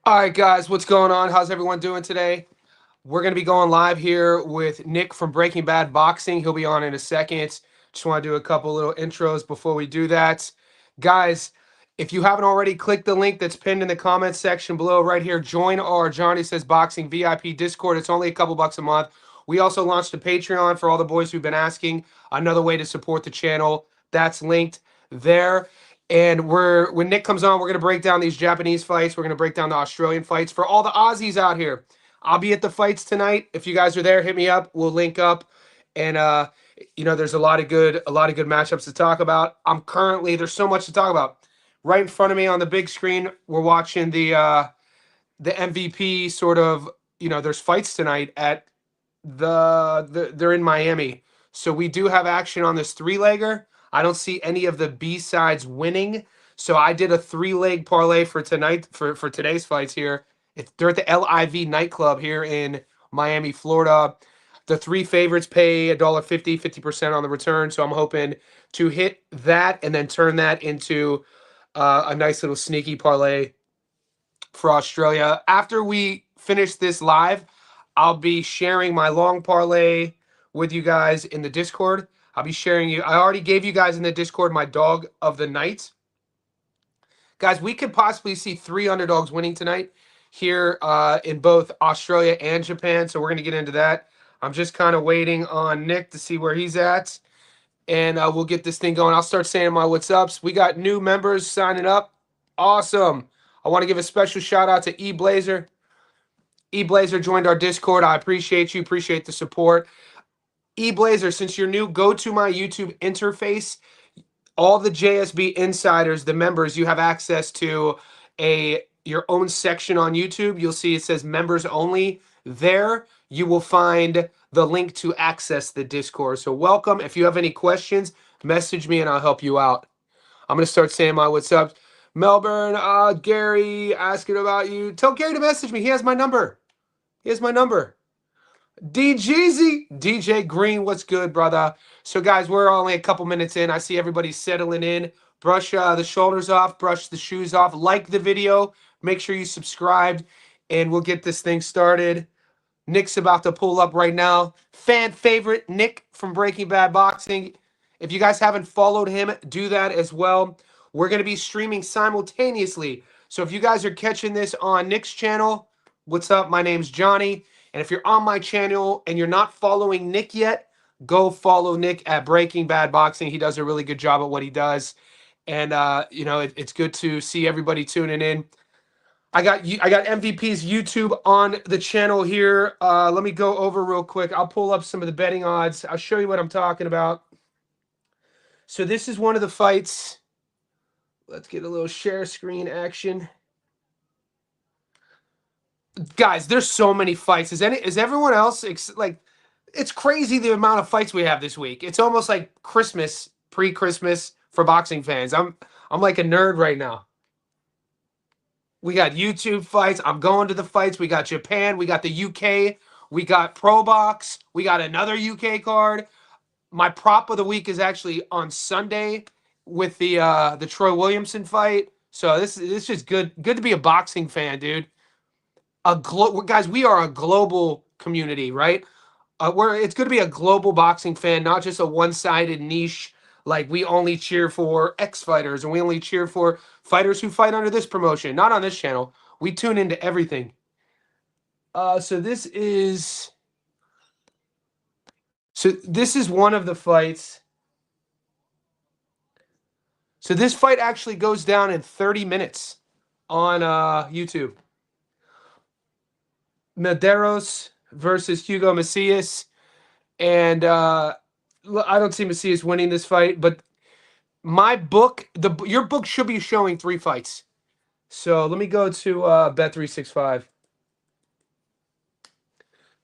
All right, guys, what's going on? How's everyone doing today? We're going to be going live here with Nick from Breaking Bad Boxing. He'll be on in a second. Just want to do a couple little intros before we do that. Guys, if you haven't already, click the link that's pinned in the comments section below right here. Join our Johnny Says Boxing VIP Discord. It's only a couple bucks a month. We also launched a Patreon for all the boys who've been asking. Another way to support the channel. That's linked there. And when Nick comes on, we're gonna break down these Japanese fights. We're gonna break down the Australian fights for all the Aussies out here. I'll be at the fights tonight. If you guys are there, hit me up. We'll link up. And there's a lot of good matchups to talk about. There's so much to talk about. Right in front of me on the big screen, we're watching the MVP sort of. There's fights tonight at they're in Miami. So we do have action on this three-legger. I don't see any of the B sides winning. So I did a three-leg parlay for tonight for today's fights here. They're at the LIV nightclub here in Miami, Florida. The three favorites pay $1.50, 50% on the return. So I'm hoping to hit that and then turn that into a nice little sneaky parlay for Australia. After we finish this live, I'll be sharing my long parlay with you guys in the Discord. I'll be sharing you. I already gave you guys in the Discord my dog of the night. Guys, we could possibly see 3 underdogs winning tonight here in both Australia and Japan. So we're going to get into that. I'm just kind of waiting on Nick to see where he's at. And we'll get this thing going. I'll start saying my what's ups. We got new members signing up. Awesome. I want to give a special shout out to eBlazer. eBlazer joined our Discord. I appreciate you. Appreciate the support. eBlazer, since you're new, go to my YouTube interface. All the JSB insiders, the members, you have access to your own section on YouTube. You'll see it says members only. There you will find the link to access the Discord. So welcome. If you have any questions, message me and I'll help you out. I'm going to start saying my what's up. Melbourne, Gary asking about you. Tell Gary to message me. He has my number. He has my number. DGZ, DJ Green, what's good, brother? So, guys, we're only a couple minutes in. I see everybody settling in. Brush the shoulders off, brush the shoes off. Like the video. Make sure you subscribed, and we'll get this thing started. Nick's about to pull up right now. Fan favorite, Nick from Breaking Bad Boxing. If you guys haven't followed him, do that as well. We're going to be streaming simultaneously. So if you guys are catching this on Nick's channel, what's up? My name's Johnny. And if you're on my channel and you're not following Nick yet, go follow Nick at Breaking Bad Boxing. He does a really good job at what he does. And, it's good to see everybody tuning in. I got MVP's YouTube on the channel here. Let me go over real quick. I'll pull up some of the betting odds. I'll show you what I'm talking about. So this is one of the fights. Let's get a little share screen action. Guys, there's so many fights. Is everyone else like? It's crazy the amount of fights we have this week. It's almost like Christmas, pre-Christmas for boxing fans. I'm like a nerd right now. We got YouTube fights. I'm going to the fights. We got Japan. We got the UK. We got Pro Box. We got another UK card. My prop of the week is actually on Sunday with the Troy Williamson fight. So this is just good to be a boxing fan, dude. Guys, we are a global community, right? It's going to be a global boxing fan, not just a one-sided niche. Like we only cheer for X fighters and we only cheer for fighters who fight under this promotion. Not on this channel. We tune into everything. So this is one of the fights. So this fight actually goes down in 30 minutes on YouTube. Medeiros versus Hugo Macias. And I don't see Macias winning this fight, but my book, your book should be showing 3 fights. So let me go to Bet365.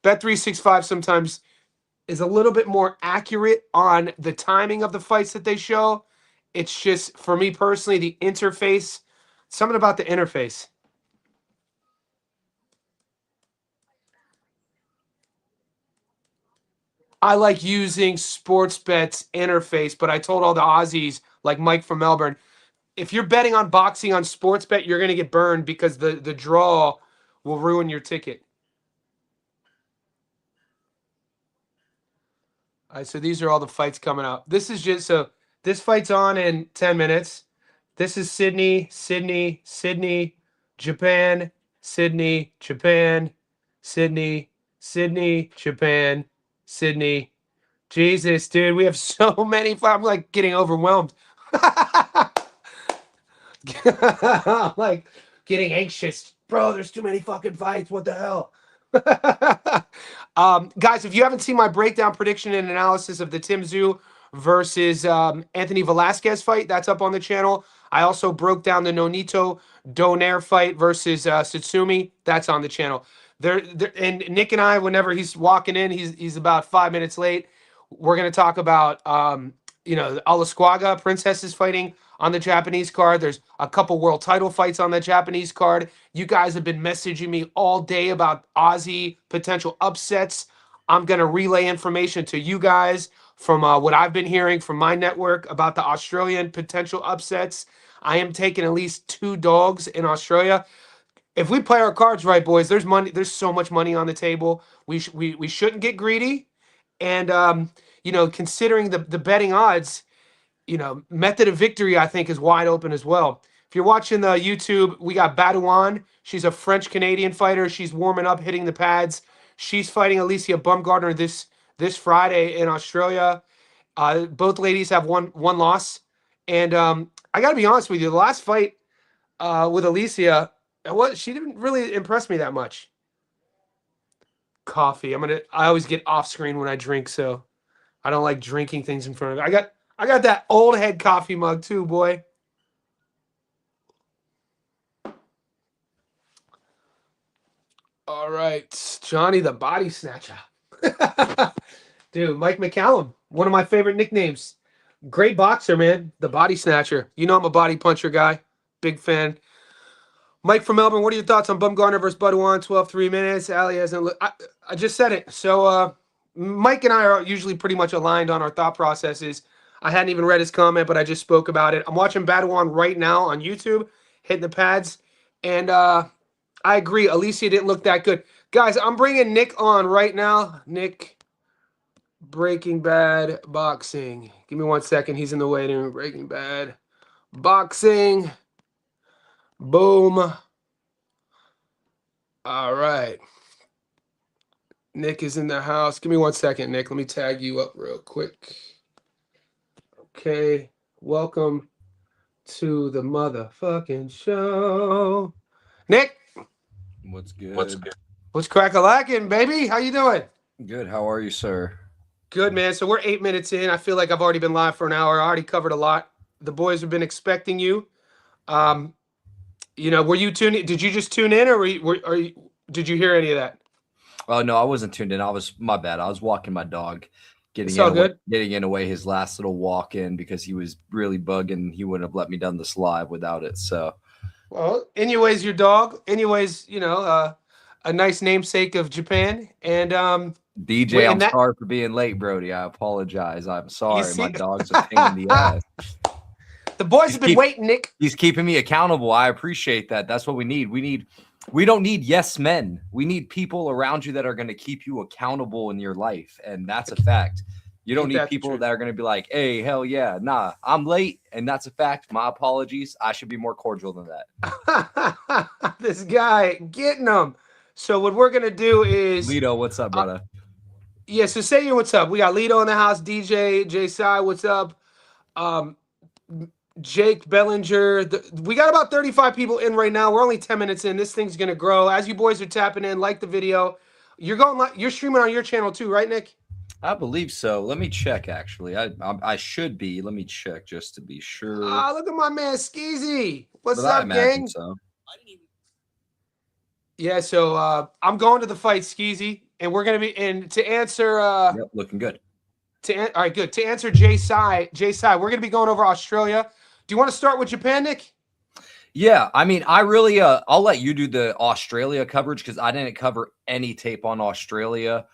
Bet365 sometimes is a little bit more accurate on the timing of the fights that they show. It's just, for me personally, the interface, something about the interface. I like using Sportsbet's interface, but I told all the Aussies, like Mike from Melbourne, if you're betting on boxing on sports bet, you're gonna get burned because the draw will ruin your ticket. All right, so these are all the fights coming up. This is just so this fight's on in 10 minutes. This is Sydney, Sydney, Sydney, Japan, Sydney, Japan, Sydney, Sydney, Japan, Sydney. Jesus, dude, we have so many. I'm like getting overwhelmed. I'm like getting anxious. Bro, there's too many fucking fights. What the hell? Guys, if you haven't seen my breakdown, prediction, and analysis of the Tszyu versus Anthony Velazquez fight, that's up on the channel. I also broke down the Nonito Donaire fight versus Tsutsumi. That's on the channel. And Nick and I, whenever he's walking in, he's about 5 minutes late. We're gonna talk about Alasquaga Princess is fighting on the Japanese card. There's a couple world title fights on the Japanese card. You guys have been messaging me all day about Aussie potential upsets. I'm going to relay information to you guys from what I've been hearing from my network about the Australian potential upsets. I am taking at least 2 dogs in Australia. If we play our cards right, boys, there's money. There's so much money on the table. We shouldn't get greedy. And, considering the betting odds, method of victory, I think, is wide open as well. If you're watching the YouTube, we got Badouan. She's a French-Canadian fighter. She's warming up, hitting the pads. She's fighting Alicia Bumgardner this Friday in Australia. Both ladies have one loss. And I got to be honest with you, the last fight with Alicia, she didn't really impress me that much. Coffee. I always get off screen when I drink, so I don't like drinking things in front of me. I got that old head coffee mug too, boy. All right, Johnny the Body Snatcher. Dude, Mike McCallum, one of my favorite nicknames. Great boxer, man. The Body Snatcher. You know I'm a body puncher guy. Big fan. Mike from Melbourne, what are your thoughts on Bumgardner versus Badouan? 3 minutes. Ali hasn't looked. I just said it. So Mike and I are usually pretty much aligned on our thought processes. I hadn't even read his comment, but I just spoke about it. I'm watching Badouan right now on YouTube, hitting the pads. And I agree. Alicia didn't look that good. Guys, I'm bringing Nick on right now. Nick, Breaking Bad Boxing. Give me 1 second. He's in the waiting room. Breaking Bad Boxing. Boom. All right. Nick is in the house. Give me 1 second, Nick. Let me tag you up real quick. Okay. Welcome to the motherfucking show. Nick. What's good? What's crack-a-lackin', baby? How you doing? Good. How are you, sir? Good, man. So we're 8 minutes in. I feel like I've already been live for an hour. I already covered a lot. The boys have been expecting you. Were you tuning? Did you just tune in, or did you hear any of that? Oh no, I wasn't tuned in. My bad. I was walking my dog, getting in away his last little walk in because he was really bugging. He wouldn't have let me done this live without it. So, well, anyways, your dog. Anyways, a nice namesake of Japan. And DJ, I'm sorry for being late, Brody. I apologize. I'm sorry. My dog's a pain in the ass. The boys have been waiting, Nick. He's keeping me accountable. I appreciate that. That's what we need. We don't need yes men. We need people around you that are going to keep you accountable in your life. And that's a fact. You don't need people that are going to be like, hey, hell yeah, nah, I'm late. And that's a fact. My apologies. I should be more cordial than that. This guy getting them. So what we're going to do is... Lito, what's up, brother? Yeah, so say you what's up. We got Lito in the house, DJ, J-Sai, what's up? Jake Bellinger. We got about 35 people in right now. We're only 10 minutes in. This thing's gonna grow. As you boys are tapping in, like the video. You're streaming on your channel too, right, Nick? I believe so. Let me check. Actually, I should be. Let me check just to be sure. Look at my man Skeezy. What's up, gang? So. Yeah, so I'm going to the fight, Skeezy, and we're gonna be in to answer. Yep, looking good. All right, good. To answer J-Sai, we're gonna be going over Australia. Do you want to start with Japan, Nick? Yeah, I mean, I really, I'll let you do the Australia coverage because I didn't cover any tape on Australia.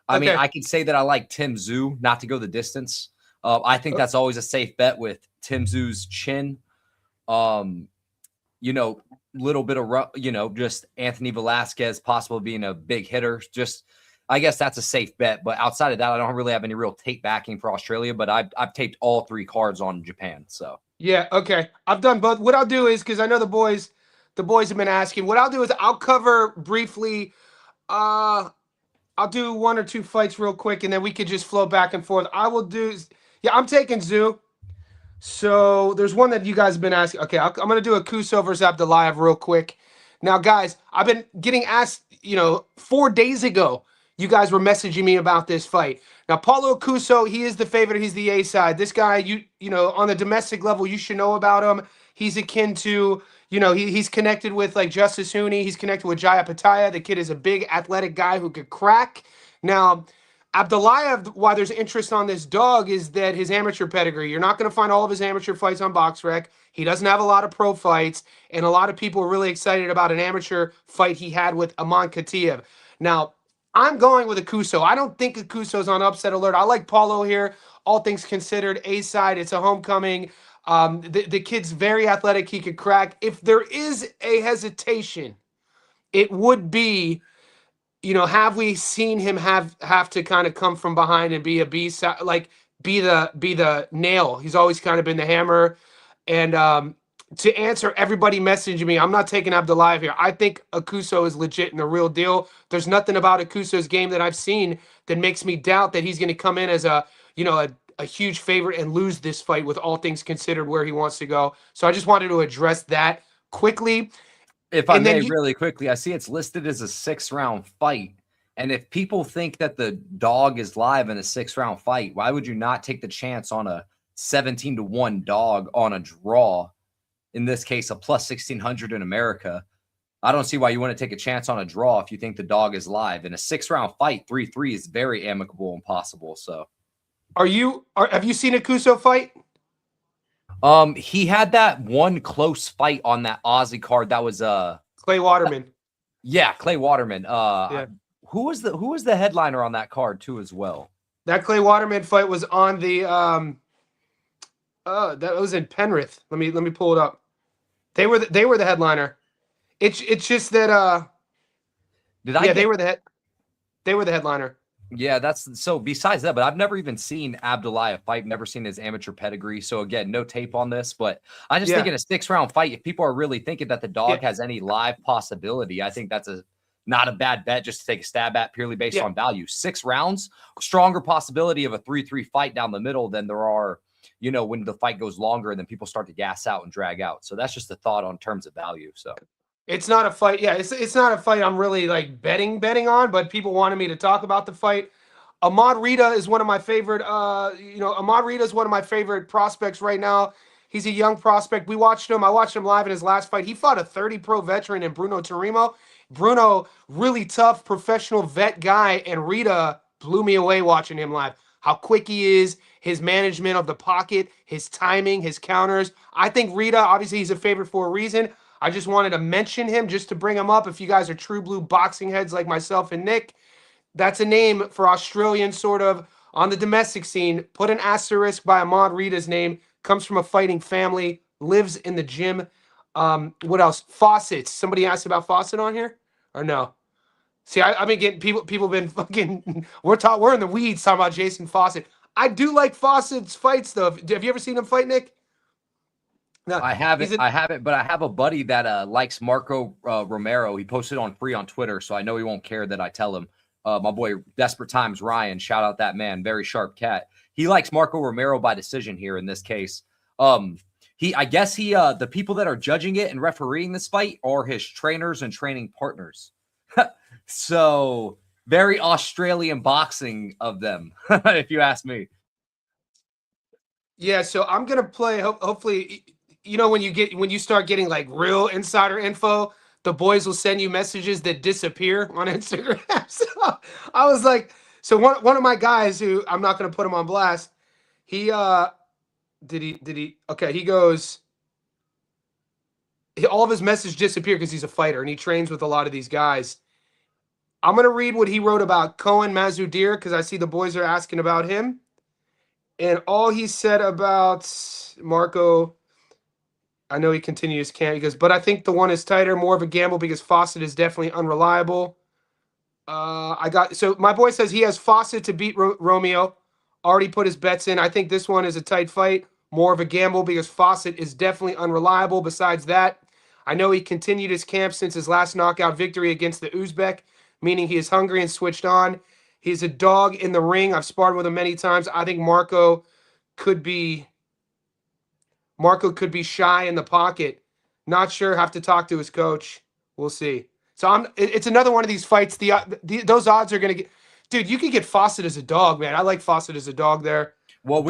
I mean, I can say that I like Tszyu, not to go the distance. I think that's always a safe bet with Tszyu's chin. You know, little bit of, you know, just Anthony Velazquez possible being a big hitter. Just, I guess that's a safe bet. But outside of that, I don't really have any real tape backing for Australia. But I've taped all 3 cards on Japan. So Yeah, okay. I've done both. What I'll do is, because I know the boys have been asking. What I'll do is I'll cover briefly. I'll do 1 or 2 fights real quick, and then we could just flow back and forth. I will do. Yeah, I'm taking Tszyu. So there's one that you guys have been asking. Okay, I'm going to do a Kuso versus Abdulayev real quick. Now, guys, I've been getting asked, 4 days ago, you guys were messaging me about this fight. Now, Paulo Kuso, he is the favorite. He's the A side. This guy, on the domestic level, you should know about him. He's akin to, he's connected with like Justice Huni. He's connected with Jaya Pataya. The kid is a big athletic guy who could crack. Now, Abdulayev, why there's interest on this dog is that his amateur pedigree. You're not going to find all of his amateur fights on BoxRec. He doesn't have a lot of pro fights, and a lot of people are really excited about an amateur fight he had with Aman Katiev. Now, I'm going with Akuso. I don't think Akuso's on upset alert. I like Paulo here. All things considered, A side. It's a homecoming. The kid's very athletic. He could crack. If there is a hesitation, it would be, have we seen him have to kind of come from behind and be a B side, like be the nail? He's always kind of been the hammer. And to answer everybody messaging me, I'm not taking Abdulayev here. I think Akuso is legit and the real deal. There's nothing about Akuso's game that I've seen that makes me doubt that he's going to come in as a huge favorite and lose this fight with all things considered where he wants to go. So I just wanted to address that quickly. If I may, really quickly, I see it's listed as a 6-round fight. And if people think that the dog is live in a 6-round fight, why would you not take the chance on a 17-1 dog on a draw? In this case, a plus 1600 in America. I don't see why you want to take a chance on a draw if you think the dog is live. In a 6-round fight, 3-3 is very amicable and possible. So, have you seen a Kuso fight? He had that one close fight on that Aussie card. That was Clay Waterman. Yeah, Clay Waterman. Yeah. Who was the headliner on that card too as well? That Clay Waterman fight was on the that was in Penrith. Let me pull it up. They were the headliner. It's just that they were the headliner. Yeah, that's so besides that, but I've never even seen Abdulayev fight, never seen his amateur pedigree. So again, no tape on this, but I just think in a 6-round fight, if people are really thinking that the dog has any live possibility, I think that's not a bad bet just to take a stab at purely based on value. 6 rounds, stronger possibility of a 3-3 fight down the middle than there are, when the fight goes longer and then people start to gas out and drag out. So that's just a thought on terms of value. So it's not a fight. Yeah, it's not a fight I'm really like betting on, but people wanted me to talk about the fight. Ahmad Rita is one of my favorite. Ahmad Rita is one of my favorite prospects right now. He's a young prospect. I watched him live in his last fight. He fought a 30 pro veteran in Bruno Tarimo. Bruno, really tough professional vet guy, and Rita blew me away watching him live. How quick he is, his management of the pocket, his timing, his counters. I think Rita, obviously, he's a favorite for a reason. I just wanted to mention him just to bring him up. If you guys are true blue boxing heads like myself and Nick, that's a name for Australian sort of on the domestic scene. Put an asterisk by Ahmad Rita's name. Comes from a fighting family. Lives in the gym. What else? Fawcett's. Somebody asked about Fawcett on here or no? See, I've been getting people been fucking. We're in the weeds talking about Jason Fawcett. I do like Fawcett's fights though. Have you ever seen him fight, Nick? No, I haven't, but I have a buddy that likes Marco Romero. He posted on free on Twitter, so I know he won't care that I tell him. My boy, Desperate Times Ryan, shout out that man, very sharp cat. He likes Marco Romero by decision here in this case. The people that are judging it and refereeing this fight are his trainers and training partners. So very Australian boxing of them, if you ask me. Yeah, so I'm gonna play. Hopefully, when you start getting like real insider info, the boys will send you messages that disappear on Instagram. So I was like, so one of my guys who I'm not gonna put him on blast. He okay, he goes. All of his messages disappear because he's a fighter and he trains with a lot of these guys. I'm going to read what he wrote about Cohen Mazudir because I see the boys are asking about him. And all he said about Marco, I know he continues camp. He goes, but I think the one is tighter, more of a gamble because Fawcett is definitely unreliable. So my boy says he has Fawcett to beat Romeo. Already put his bets in. I think this one is a tight fight, more of a gamble because Fawcett is definitely unreliable. Besides that, I know he continued his camp since his last knockout victory against the Uzbek, meaning he is hungry and switched on. He's a dog in the ring. I've sparred with him many times. I think could be Marco could be shy in the pocket. Not sure. Have to talk to his coach. We'll see. So it's another one of these fights. Those odds are gonna get. Dude, you could get Fawcett as a dog, man. I like Fawcett as a dog there. Well,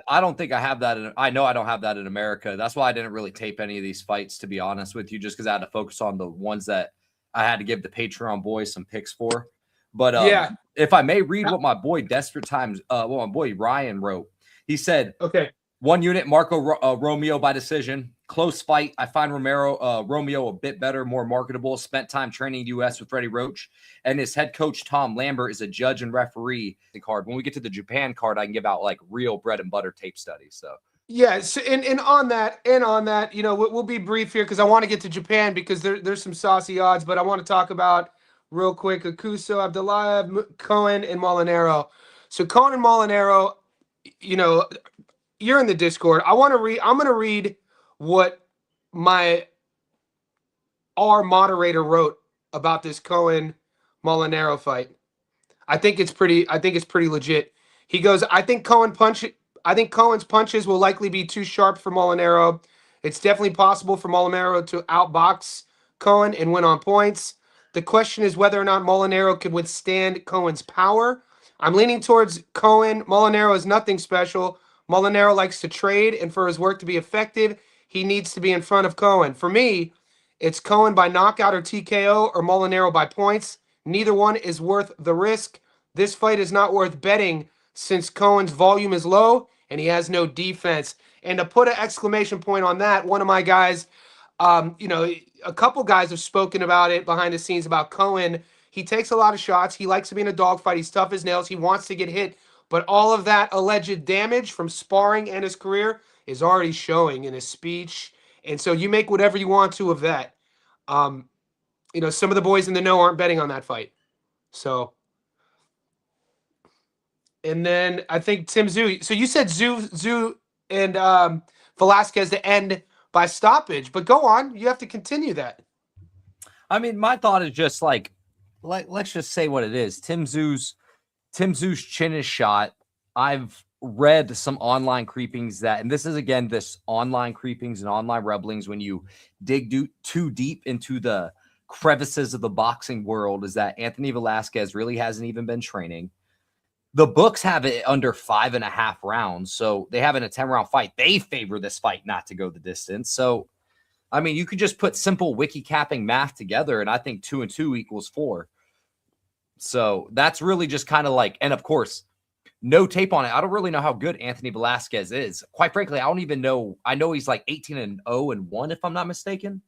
I don't think I have that. I know I don't have that in America. That's why I didn't really tape any of these fights, to be honest with you, just because I had to focus on the ones that I had to give the Patreon boys some picks for. But yeah, if I may read what my boy Desperate Times, what my boy Ryan wrote, he said, okay. 1 unit, Marco Romeo by decision. Close fight. I find Romeo a bit better, more marketable. Spent time training U.S. with Freddie Roach. And his head coach, Tom Lambert, is a judge and referee. The card. When we get to the Japan card, I can give out like real bread and butter tape studies. So yes, and on that, we'll be brief here because I want to get to Japan because there's some saucy odds, but I want to talk about real quick Akuso, Abdullah, Cohen, and Molinaro. So Cohen and Molinaro, you're in the Discord. I'm going to read what our moderator wrote about this Cohen Molinaro fight. I think it's pretty legit. He goes, I think Cohen's punches will likely be too sharp for Molinaro. It's definitely possible for Molinaro to outbox Cohen and win on points. The question is whether or not Molinaro could withstand Cohen's power. I'm leaning towards Cohen. Molinaro is nothing special. Molinaro likes to trade, and for his work to be effective, he needs to be in front of Cohen. For me, it's Cohen by knockout or TKO or Molinaro by points. Neither one is worth the risk. This fight is not worth betting since Cohen's volume is low and he has no defense. And to put an exclamation point on that, one of my guys, a couple guys have spoken about it behind the scenes about Cohen. He takes a lot of shots. He likes to be in a dogfight. He's tough as nails. He wants to get hit. But all of that alleged damage from sparring and his career is already showing in his speech. And so you make whatever you want to of that. Some of the boys in the know aren't betting on that fight. So, and then I think Tszyu. So you said Tszyu and Velazquez to end by stoppage, but go on. You have to continue that. I mean, my thought is just let's just say what it is. Tim Tszyu's chin is shot. I've read some online creepings and this is again this online creepings and online rebellings when you dig too deep into the crevices of the boxing world, is that Anthony Velazquez really hasn't even been training. The books have it under 5.5 rounds, so they have it in a 10-round fight. They favor this fight not to go the distance. So, I mean, you could just put simple wiki capping math together, and I think 2 and 2 equals 4. So that's really just kind of like, and of course, no tape on it. I don't really know how good Anthony Velazquez is. Quite frankly, I don't even know. I know he's like 18-0-1, if I'm not mistaken.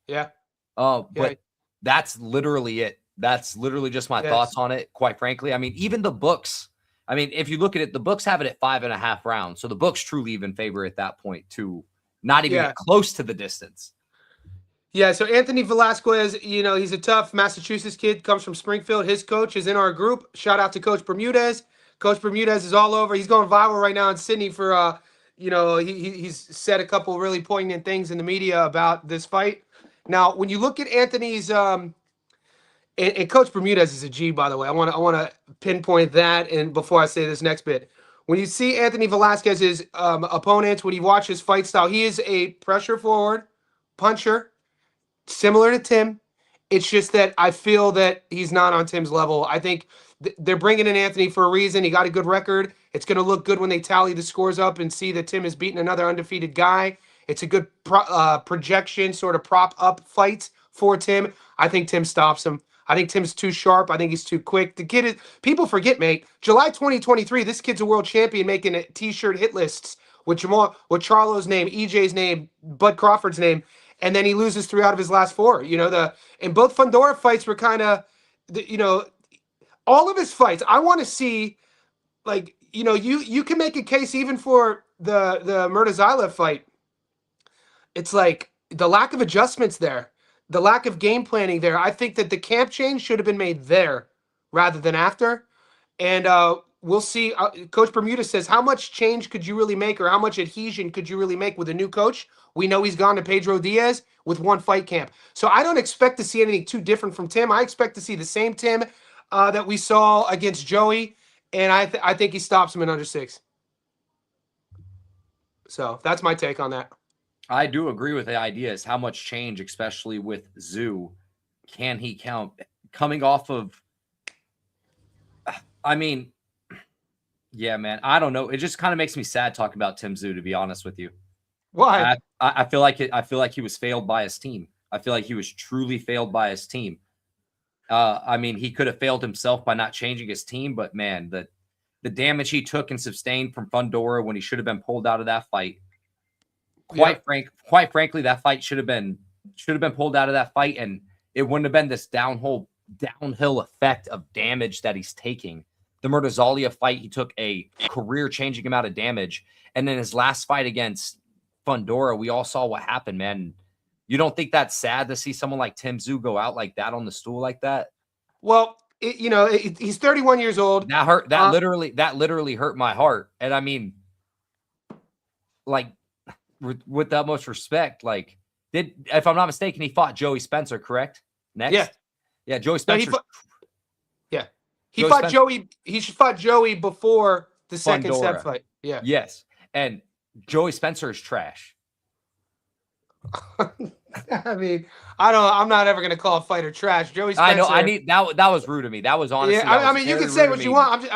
Yeah. But that's literally it. That's literally just my thoughts on it. Quite frankly, I mean, even the books. I mean, if you look at it, the books have it at 5.5 rounds. So the books truly even favor at that point to not even get close to the distance. Yeah, so Anthony Velazquez, he's a tough Massachusetts kid, comes from Springfield. His coach is in our group. Shout out to Coach Bermudez. Coach Bermudez is all over. He's going viral right now in Sydney for, he's said a couple really poignant things in the media about this fight. Now, when you look at Anthony's, and Coach Bermudez is a G, by the way. I want to pinpoint that, and before I say this next bit, when you see Anthony Velazquez's opponents, when you watch his fight style, he is a pressure forward puncher, similar to Tim. It's just that I feel that he's not on Tim's level. I think they're bringing in Anthony for a reason. He got a good record. It's going to look good when they tally the scores up and see that Tim has beaten another undefeated guy. It's a good projection, sort of prop up fight for Tim. I think Tim stops him. I think Tim's too sharp. I think he's too quick. The kid is, people forget, mate, July 2023, this kid's a world champion making T-shirt hit lists with Charlo's name, EJ's name, Bud Crawford's name, and then he loses 3 out of his last 4. And both Fundora fights were kind of, all of his fights. I want to see, you can make a case even for the Murtazaev fight. it's like the lack of adjustments there, the lack of game planning there. I think that the camp change should have been made there rather than after. And we'll see. Coach Bermuda says, how much change could you really make, or how much adhesion could you really make with a new coach? We know he's gone to Pedro Diaz with one fight camp. So I don't expect to see anything too different from Tim. I expect to see the same Tim that we saw against Joey. And I think he stops him in under 6. So that's my take on that. I do agree with the idea is how much change, especially with Tszyu, can he count coming off of, I mean, yeah, man, I don't know. It just kind of makes me sad talking about Tim Tszyu, to be honest with you. Why? I feel like I feel like he was failed by his team. I feel like he was truly failed by his team. I mean, he could have failed himself by not changing his team, but man, the damage he took and sustained from Fundora when he should have been pulled out of that fight. Quite frankly, that fight should have been pulled out of that fight, and it wouldn't have been this downhill effect of damage that he's taking. The Murtazalia fight, he took a career-changing amount of damage, and then his last fight against Fundora, we all saw what happened, man. You don't think that's sad to see someone like Tim Tszyu go out like that on the stool like that? Well, he's 31 years old. That hurt. That literally hurt my heart. And I mean, like, with the utmost respect, like, if I'm not mistaken, he fought Joey Spencer, correct? Next, yeah, Joey Spencer. He fought Joey. He fought Joey before the second step fight. Yeah. Yes, and Joey Spencer is trash. I mean, I'm not ever gonna call a fighter trash. Joey Spencer. I know. That was rude of me. That was honestly. Yeah. I mean, you can say what you want.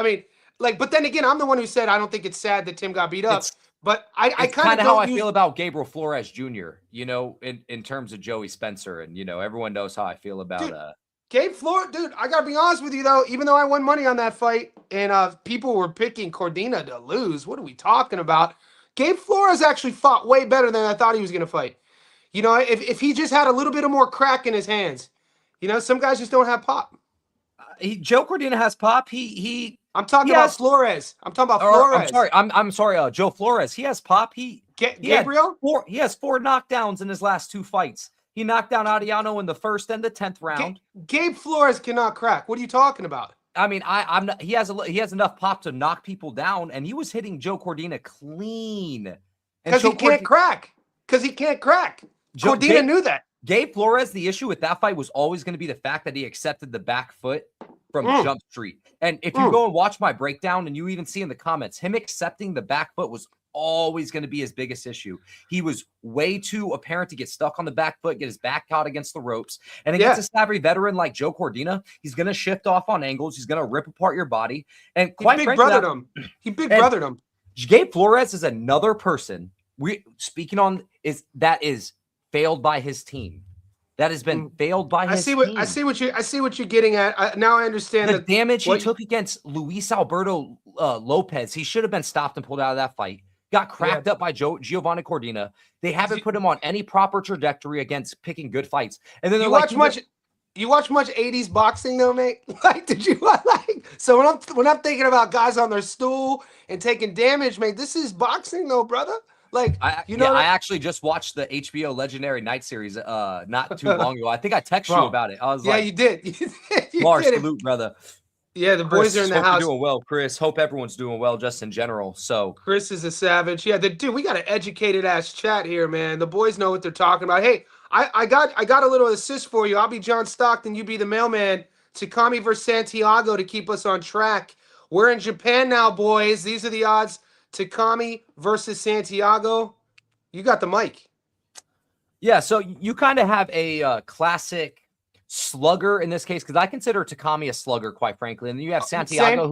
But then again, I'm the one who said I don't think it's sad that Tim got beat up. But I kind of how I feel about Gabriel Flores Jr. You know, in terms of Joey Spencer, and everyone knows how I feel about Gabe Flores. Dude, I gotta be honest with you though. Even though I won money on that fight, and people were picking Cordina to lose, what are we talking about? Gabe Flores actually fought way better than I thought he was gonna fight. If he just had a little bit of more crack in his hands, some guys just don't have pop. Joe Cordina has pop. I'm talking about Flores. I'm talking about Flores. I'm sorry. Joe Flores. He has pop. Gabriel. He has 4 knockdowns in his last 2 fights. He knocked down Adiano in the 1st and the 10th round. Gabe Flores cannot crack. What are you talking about? I mean, I'm not. He has enough pop to knock people down, and he was hitting Joe Cordina clean. Because he can't crack. Cordina knew that. Gabe Flores, the issue with that fight was always going to be the fact that he accepted the back foot from Jump Street. And if you go and watch my breakdown, and you even see in the comments, him accepting the back foot was always going to be his biggest issue. He was way too apparent to get stuck on the back foot, get his back caught against the ropes. And against a savvy veteran like Joe Cordina, he's going to shift off on angles. He's going to rip apart your body. And He big brothered him. Gabe Flores is another person that is failed by his team. That has been failed by his team. I see what you're getting at. Now I understand the damage he took against Luis Alberto Lopez. He should have been stopped and pulled out of that fight. Got cracked up by Giovanni Cordina. They haven't put him on any proper trajectory against picking good fights. And then you watch much 80s boxing though, mate? Like, did you like? So when I'm thinking about guys on their stool and taking damage, mate, this is boxing though, brother. Like, I actually just watched the HBO Legendary Night series not too long ago. I think I texted you about it. I was you did. Mars, salute, brother. Yeah, the boys are in the house. You're doing well, Chris. Hope everyone's doing well just in general. So Chris is a savage. Yeah, dude, we got an educated ass chat here, man. The boys know what they're talking about. Hey, I got a little assist for you. I'll be John Stockton, you be the mailman. Tsukami versus Santiago to keep us on track. We're in Japan now, boys. These are the odds. Tsukami versus Santiago. You got the mic. Yeah, so you kind of have a classic slugger in this case, because I consider Tsukami a slugger, quite frankly. And then you have Santiago,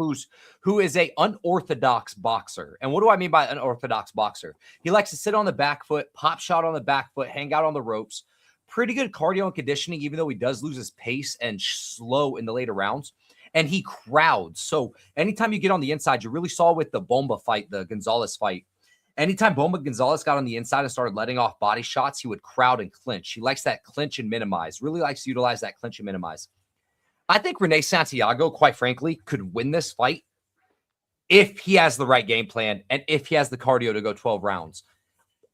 who is a unorthodox boxer. And what do I mean by unorthodox boxer? He likes to sit on the back foot, pop shot on the back foot, hang out on the ropes. Pretty good cardio and conditioning, even though he does lose his pace and slow in the later rounds. And he crowds. So anytime you get on the inside, you really saw with the Bomba fight, the Gonzalez fight, anytime Bomba Gonzalez got on the inside and started letting off body shots, he would crowd and clinch. He likes that clinch and minimize, really likes to utilize that clinch and minimize. I think Rene Santiago, quite frankly, could win this fight if he has the right game plan and if he has the cardio to go 12 rounds.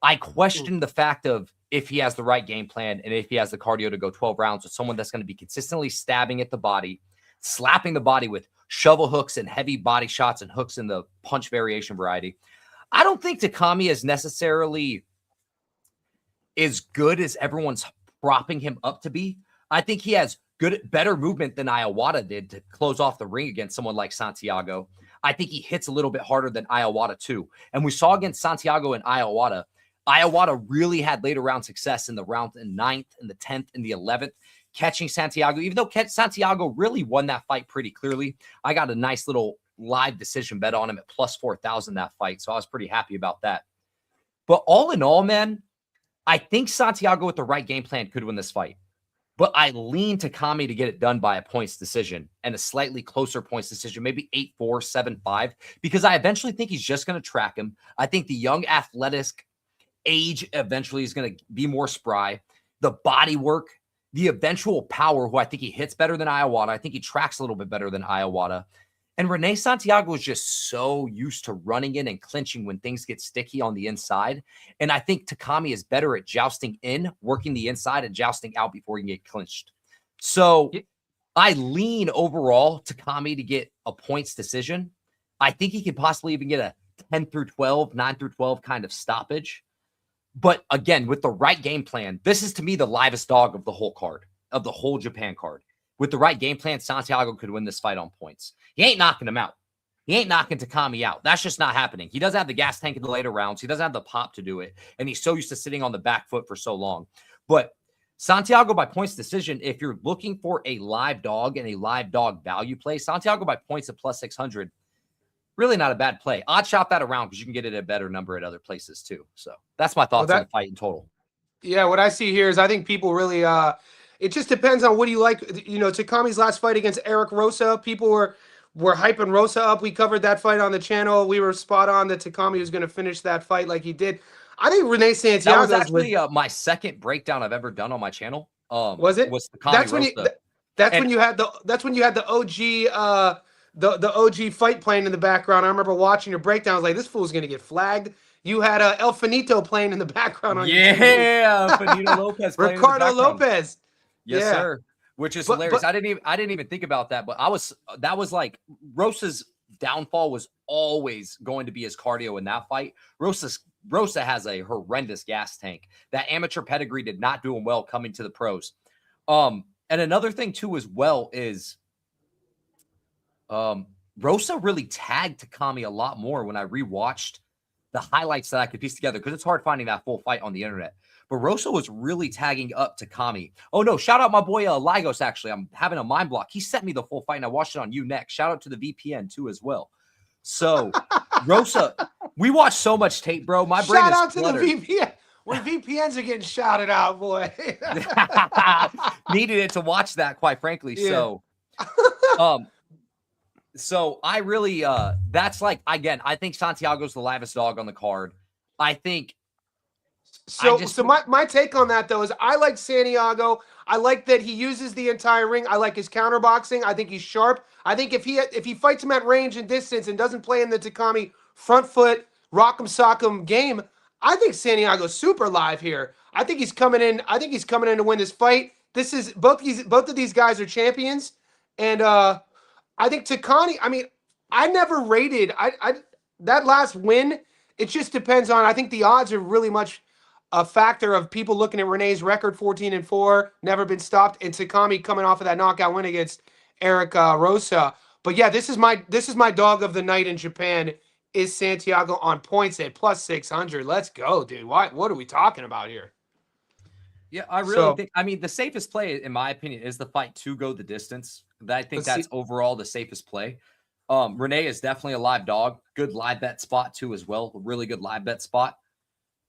I question the fact of if he has the right game plan and if he has the cardio to go 12 rounds with someone that's going to be consistently stabbing at the body, slapping the body with shovel hooks and heavy body shots and hooks in the punch variation variety. I don't think Takami is necessarily as good as everyone's propping him up to be. I think he has better movement than Iwata did to close off the ring against someone like Santiago. I think he hits a little bit harder than Iwata too. And we saw against Santiago and Iwata really had later round success in the round in 9th and the 10th and the 11th, catching Santiago, even though Santiago really won that fight pretty clearly. I got a nice little live decision bet on him at plus 4,000 that fight. So I was pretty happy about that. But all in all, man, I think Santiago with the right game plan could win this fight. But I lean Takami to get it done by a points decision and a slightly closer points decision, maybe 8-4, 7-5, because I eventually think he's just going to track him. I think the young athletic age eventually is going to be more spry. The body work, the eventual power, who I think he hits better than Iwata. I think he tracks a little bit better than Iwata. And Rene Santiago is just so used to running in and clinching when things get sticky on the inside. And I think Takami is better at jousting in, working the inside, and jousting out before he can get clinched. So I lean overall Takami to get a points decision. I think he could possibly even get a 10-12, 9-12 kind of stoppage. But again, with the right game plan, this is to me the livest dog of the whole card, of the whole Japan card. With the right game plan, Santiago could win this fight on points. He ain't knocking him out. He ain't knocking Takami out. That's just not happening. He doesn't have the gas tank in the later rounds. He doesn't have the pop to do it. And he's so used to sitting on the back foot for so long. But Santiago by points decision, if you're looking for a live dog and a live dog value play, Santiago by points at plus 600, really not a bad play. I'd shop that around because you can get it at a better number at other places too. So that's my thoughts on the fight in total. Yeah, what I see here is I think people really it just depends on what do you like. You know, Takami's last fight against Eric Rosa, people were hyping Rosa up. We covered that fight on the channel. We were spot on that Takami was going to finish that fight like he did. I think Rene Santiago was actually my second breakdown I've ever done on my channel. Was it? Was Takami Rosa. That's when you had the OG the OG fight playing in the background. I remember watching your breakdown. I was like, this fool's going to get flagged. You had El Finito playing in the background on your TV. Finito Lopez playing Ricardo Lopez. Yes, sir. Which is hilarious. I didn't even think about that, but that was like Rosa's downfall was always going to be his cardio in that fight. Rosa has a horrendous gas tank. That amateur pedigree did not do him well coming to the pros. And another thing too as well is Rosa really tagged Takami a lot more when I rewatched the highlights that I could piece together, because it's hard finding that full fight on the internet. But Rosa was really tagging up Takami. Oh, no. Shout out my boy Lygos, actually. I'm having a mind block. He sent me the full fight, and I watched it on Unext. Shout out to the VPN, too, as well. So, Rosa, we watched so much tape, bro. My brain shout is out cluttered. To the VPN. When VPNs are getting shouted out, boy. Needed it to watch that, quite frankly. Yeah. So I really, that's like, again, I think Santiago's the livest dog on the card. I think. So my take on that, though, is I like Santiago. I like that he uses the entire ring. I like his counterboxing. I think he's sharp. I think if he fights him at range and distance and doesn't play in the Takami front foot, rock'em sock'em game, I think Santiago's super live here. I think he's coming in. I think he's coming in to win this fight. This is both of these guys are champions, and I think Takami. I mean, I never rated that last win. It just depends on. I think the odds are really much a factor of people looking at Renee's record, 14-4, never been stopped, and Takami coming off of that knockout win against Eric Rosa. But yeah, this is my dog of the night in Japan. Is Santiago on points at plus 600? Let's go, dude. What are we talking about here? Yeah, I really think. I mean, the safest play, in my opinion, is the fight to go the distance. I think that's overall the safest play. Renee is definitely a live dog. Good live bet spot too, as well. A really good live bet spot.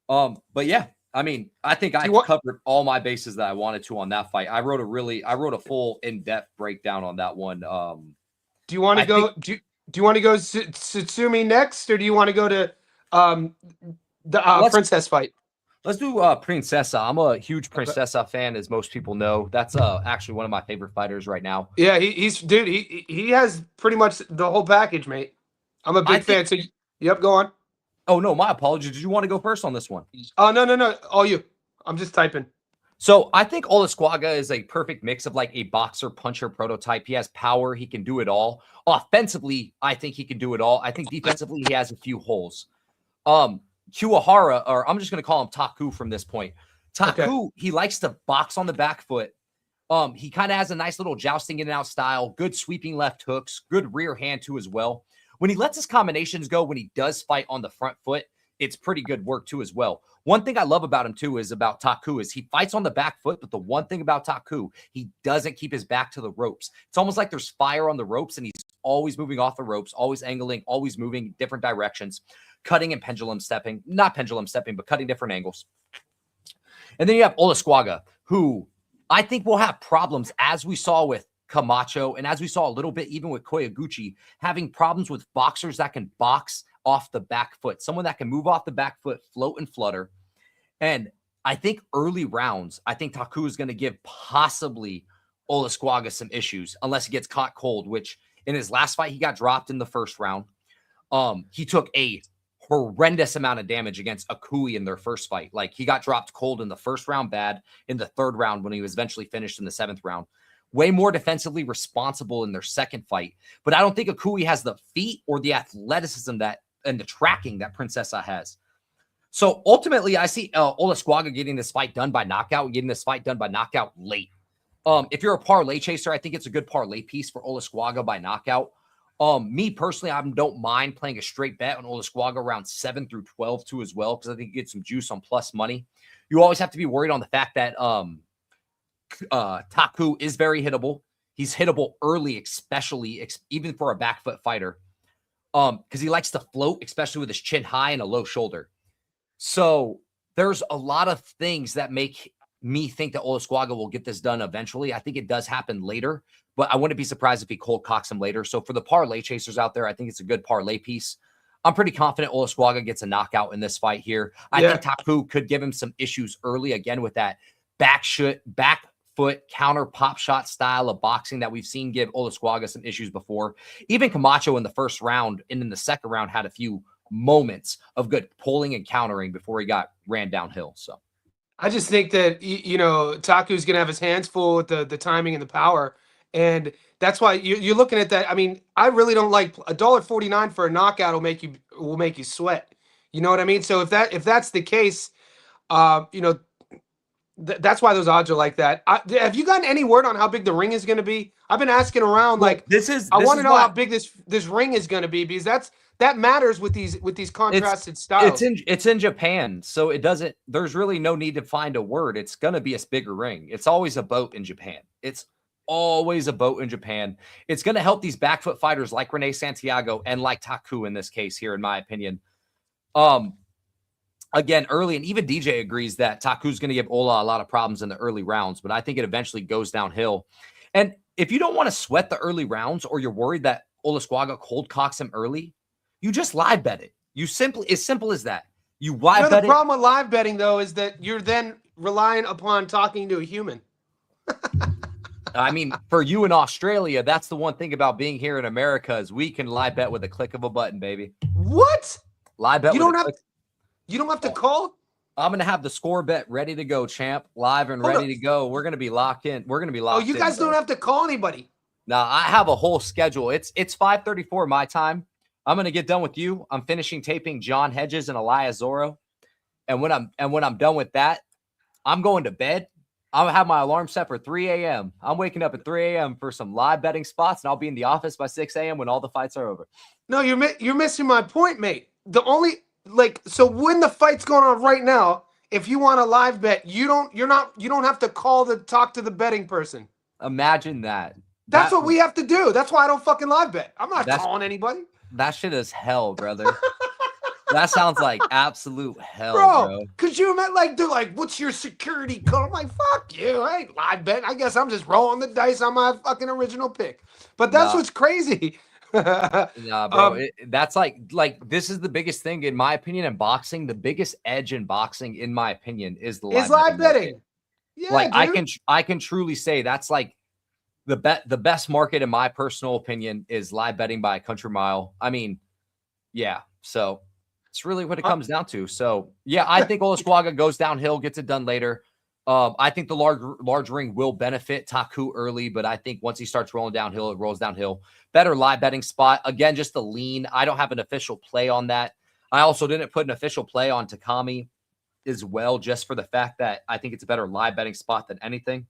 But yeah, I mean, I think I covered all my bases that I wanted to on that fight. I wrote a full in-depth breakdown on that one. Do you want to go? Do you want to go Tsutsumi next, or do you want to go to the Princess fight? Let's do Princesa. I'm a huge Princesa fan, as most people know. That's actually one of my favorite fighters right now. Yeah, he has pretty much the whole package, mate. I'm a big fan. So, yep, go on. Oh no, my apologies. Did you want to go first on this one? No. All you. I'm just typing. So I think Olasquaga is a perfect mix of like a boxer puncher prototype. He has power. He can do it all. Offensively, I think he can do it all. I think defensively, he has a few holes. Kiwahara, or I'm just going to call him Taku from this point. Taku, he likes to box on the back foot. He kind of has a nice little jousting in and out style, good sweeping left hooks, good rear hand too as well. When he lets his combinations go, when he does fight on the front foot, it's pretty good work too as well. One thing I love about him too is about Taku is he fights on the back foot, but the one thing about Taku, he doesn't keep his back to the ropes. It's almost like there's fire on the ropes and he's always moving off the ropes, always angling, always moving different directions, cutting and pendulum stepping, not pendulum stepping, but cutting different angles. And then you have Olasquaga, who I think will have problems, as we saw with Camacho and as we saw a little bit even with Koyaguchi, having problems with boxers that can box off the back foot, someone that can move off the back foot, float and flutter. And I think early rounds, I think Taku is going to give possibly Olasquaga some issues unless he gets caught cold, which in his last fight, he got dropped in the first round. He took a horrendous amount of damage against Akui in their first fight. Like he got dropped cold in the first round, bad in the third round when he was eventually finished in the seventh round. Way more defensively responsible in their second fight. But I don't think Akui has the feet or the athleticism that and the tracking that Princesa has. So ultimately, I see Olasquaga getting this fight done by knockout, late. If you're a parlay chaser, I think it's a good parlay piece for Olasquaga by knockout. Me personally, I don't mind playing a straight bet on Olasquaga around 7 through 12 too as well, because I think you get some juice on plus money. You always have to be worried on the fact that Taku is very hittable. He's hittable early, especially even for a back foot fighter, because he likes to float, especially with his chin high and a low shoulder. So there's a lot of things that make me think that Olasquaga will get this done eventually. I think it does happen later, but I wouldn't be surprised if he cold cocks him later. So for the parlay chasers out there, I think it's a good parlay piece. I'm pretty confident Olasquaga gets a knockout in this fight here. I think Taku could give him some issues early, again, with that back foot counter pop shot style of boxing that we've seen give Olasquaga some issues before. Even Camacho in the first round and in the second round had a few moments of good pulling and countering before he got ran downhill. So I just think that, Taku's going to have his hands full with the timing and the power. And that's why you're looking at that. I mean, I really don't like $1.49 for a knockout will make you sweat. You know what I mean? So if that's the case, that's why those odds are like that. Have you gotten any word on how big the ring is going to be? I've been asking around. Well, I want to know how big this ring is going to be, because that matters with these contrasted styles. It's in Japan, so it doesn't. There's really no need to find a word. It's going to be a bigger ring. It's always a boat in Japan. It's always a boat in Japan. It's going to help these back foot fighters like Rene Santiago and like Taku in this case here, in my opinion. Again, early, and even DJ agrees that Taku's going to give Ola a lot of problems in the early rounds, but I think it eventually goes downhill. And if you don't want to sweat the early rounds, or you're worried that Olasquaga cold cocks him early, you just live bet it. As simple as that. You live bet it. The problem with live betting, though, is that you're then relying upon talking to a human. I mean, for you in Australia, that's the one thing about being here in America, is we can live bet with a click of a button, baby. What? Live bet. You don't have to call? I'm going to have the score bet ready to go, champ. Live and ready to go. We're going to be locked in. Oh, you guys don't have to call anybody. No, I have a whole schedule. It's 5:34 my time. I'm going to get done with you. I'm finishing taping John Hedges and Elias Zorro. And when I'm done with that, I'm going to bed. I'm going to have my alarm set for 3 a.m. I'm waking up at 3 a.m. for some live betting spots, and I'll be in the office by 6 a.m. when all the fights are over. No, you're missing my point, mate. So when the fight's going on right now, if you want a live bet, you don't have to call to talk to the betting person. Imagine that. That's what we have to do. That's why I don't fucking live bet. I'm not calling anybody. That shit is hell, brother. That sounds like absolute hell, bro. Because they're like, what's your security code? I'm like, fuck you. I ain't live betting. I guess I'm just rolling the dice on my fucking original pick. But that's what's crazy. Nah, bro. That's like this is the biggest thing, in my opinion, in boxing. The biggest edge in boxing, in my opinion, is the live betting. Yeah, like, dude. I can truly say that's like the best market, in my personal opinion, is live betting by a country mile. I mean, yeah. So It's really what it comes down to. So, yeah, I think Olasquaga goes downhill, gets it done later. I think the large ring will benefit Taku early, but I think once he starts rolling downhill, it rolls downhill. Better live betting spot. Again, just the lean. I don't have an official play on that. I also didn't put an official play on Takami as well, just for the fact that I think it's a better live betting spot than anything.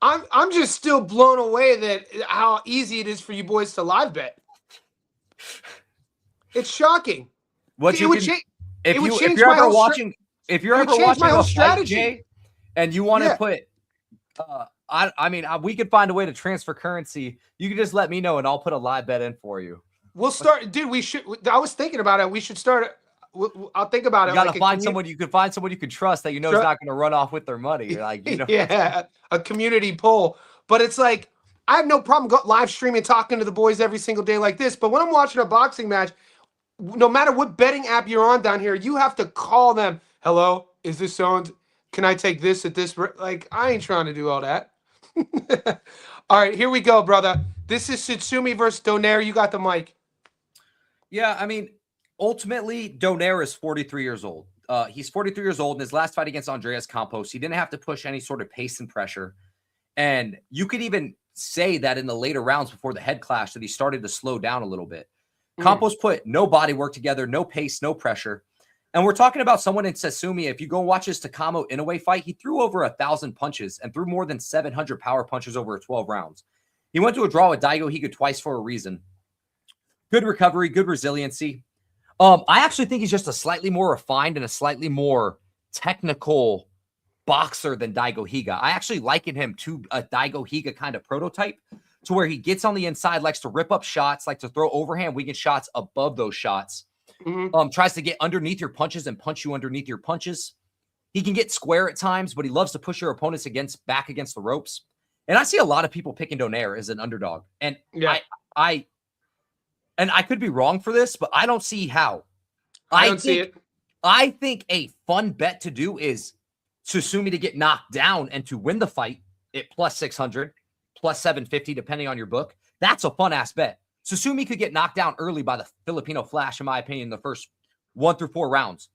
I'm just still blown away that how easy it is for you boys to live bet. It's shocking. If you're ever watching a fight, Jay, and you want to put, we could find a way to transfer currency. You can just let me know, and I'll put a live bet in for you. We'll start, dude. I was thinking about it. We should start. I'll think about it. You gotta find someone you can trust that is not going to run off with their money. Yeah, a community poll. But it's like I have no problem live streaming, talking to the boys every single day like this. But when I'm watching a boxing match, no matter what betting app you're on down here, you have to call them. Hello, is this owned? Can I take this at this? Like, I ain't trying to do all that. All right, here we go, brother. This is Tsutsumi versus Donaire. You got the mic. Yeah, ultimately, Donaire is 43 years old. He's 43 years old. In his last fight against Andreas Campos, he didn't have to push any sort of pace and pressure. And you could even say that in the later rounds before the head clash that he started to slow down a little bit. Campos put no body work together, no pace, no pressure. And we're talking about someone in Tszyu. If you go watch his Takamo Inoue fight, he threw over 1,000 punches and threw more than 700 power punches over 12 rounds. He went to a draw with Daigo Higa twice for a reason. Good recovery, good resiliency. I actually think he's just a slightly more refined and a slightly more technical boxer than Daigo Higa. I actually liken him to a Daigo Higa kind of prototype, to where he gets on the inside, likes to rip up shots, likes to throw overhand weekend shots above those shots. Tries to get underneath your punches and punch you underneath your punches. He can get square at times, but he loves to push your opponents back against the ropes. And I see a lot of people picking Donaire as an underdog. And I could be wrong for this, but I don't see how. I think a fun bet to do is Tsutsumi to get knocked down and to win the fight at plus 600, plus 750, depending on your book. That's a fun ass bet. Tsutsumi could get knocked down early by the Filipino Flash, in my opinion, the first 1 through 4 rounds.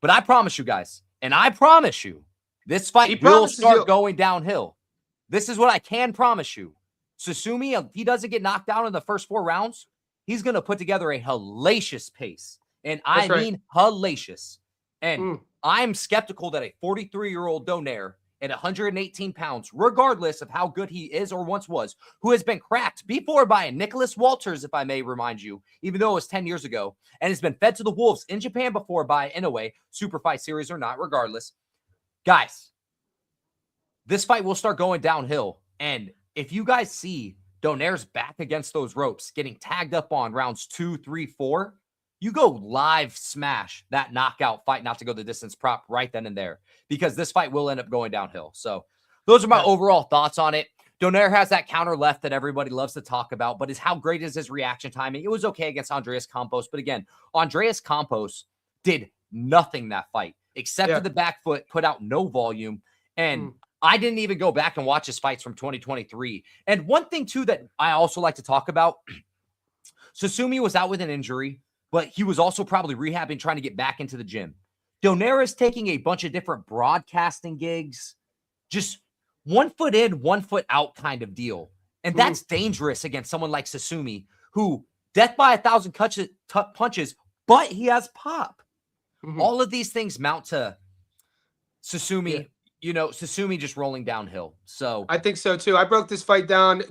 But I promise you guys, and I promise you, this fight will start going downhill. This is what I can promise you. Tsutsumi, if he doesn't get knocked down in the first 4 rounds, he's going to put together a hellacious pace. And I mean hellacious. And I'm skeptical that a 43-year-old Donaire at 118 pounds, regardless of how good he is or once was, who has been cracked before by a Nicholas Walters, if I may remind you, even though it was 10 years ago, and has been fed to the wolves in Japan before by Inoue, super fight series or not, regardless. Guys, this fight will start going downhill. And if you guys see Donaire's back against those ropes, getting tagged up on rounds 2, 3, 4, you go live smash that knockout fight, not to go the distance prop right then and there, because this fight will end up going downhill. So those are my overall thoughts on it. Donaire has that counter left that everybody loves to talk about, but how great is his reaction timing? It was okay against Andreas Campos, but again, Andreas Campos did nothing that fight except for the back foot, put out no volume, and I didn't even go back and watch his fights from 2023. And one thing, too, that I also like to talk about, Tsutsumi was out with an injury, but he was also probably rehabbing, trying to get back into the gym. Donaire is taking a bunch of different broadcasting gigs, just 1 foot in, 1 foot out kind of deal. And that's dangerous against someone like Tsutsumi, who death by 1,000 punches, but he has pop. All of these things mount to Tsutsumi, Tsutsumi just rolling downhill. So I think so too. I broke this fight down.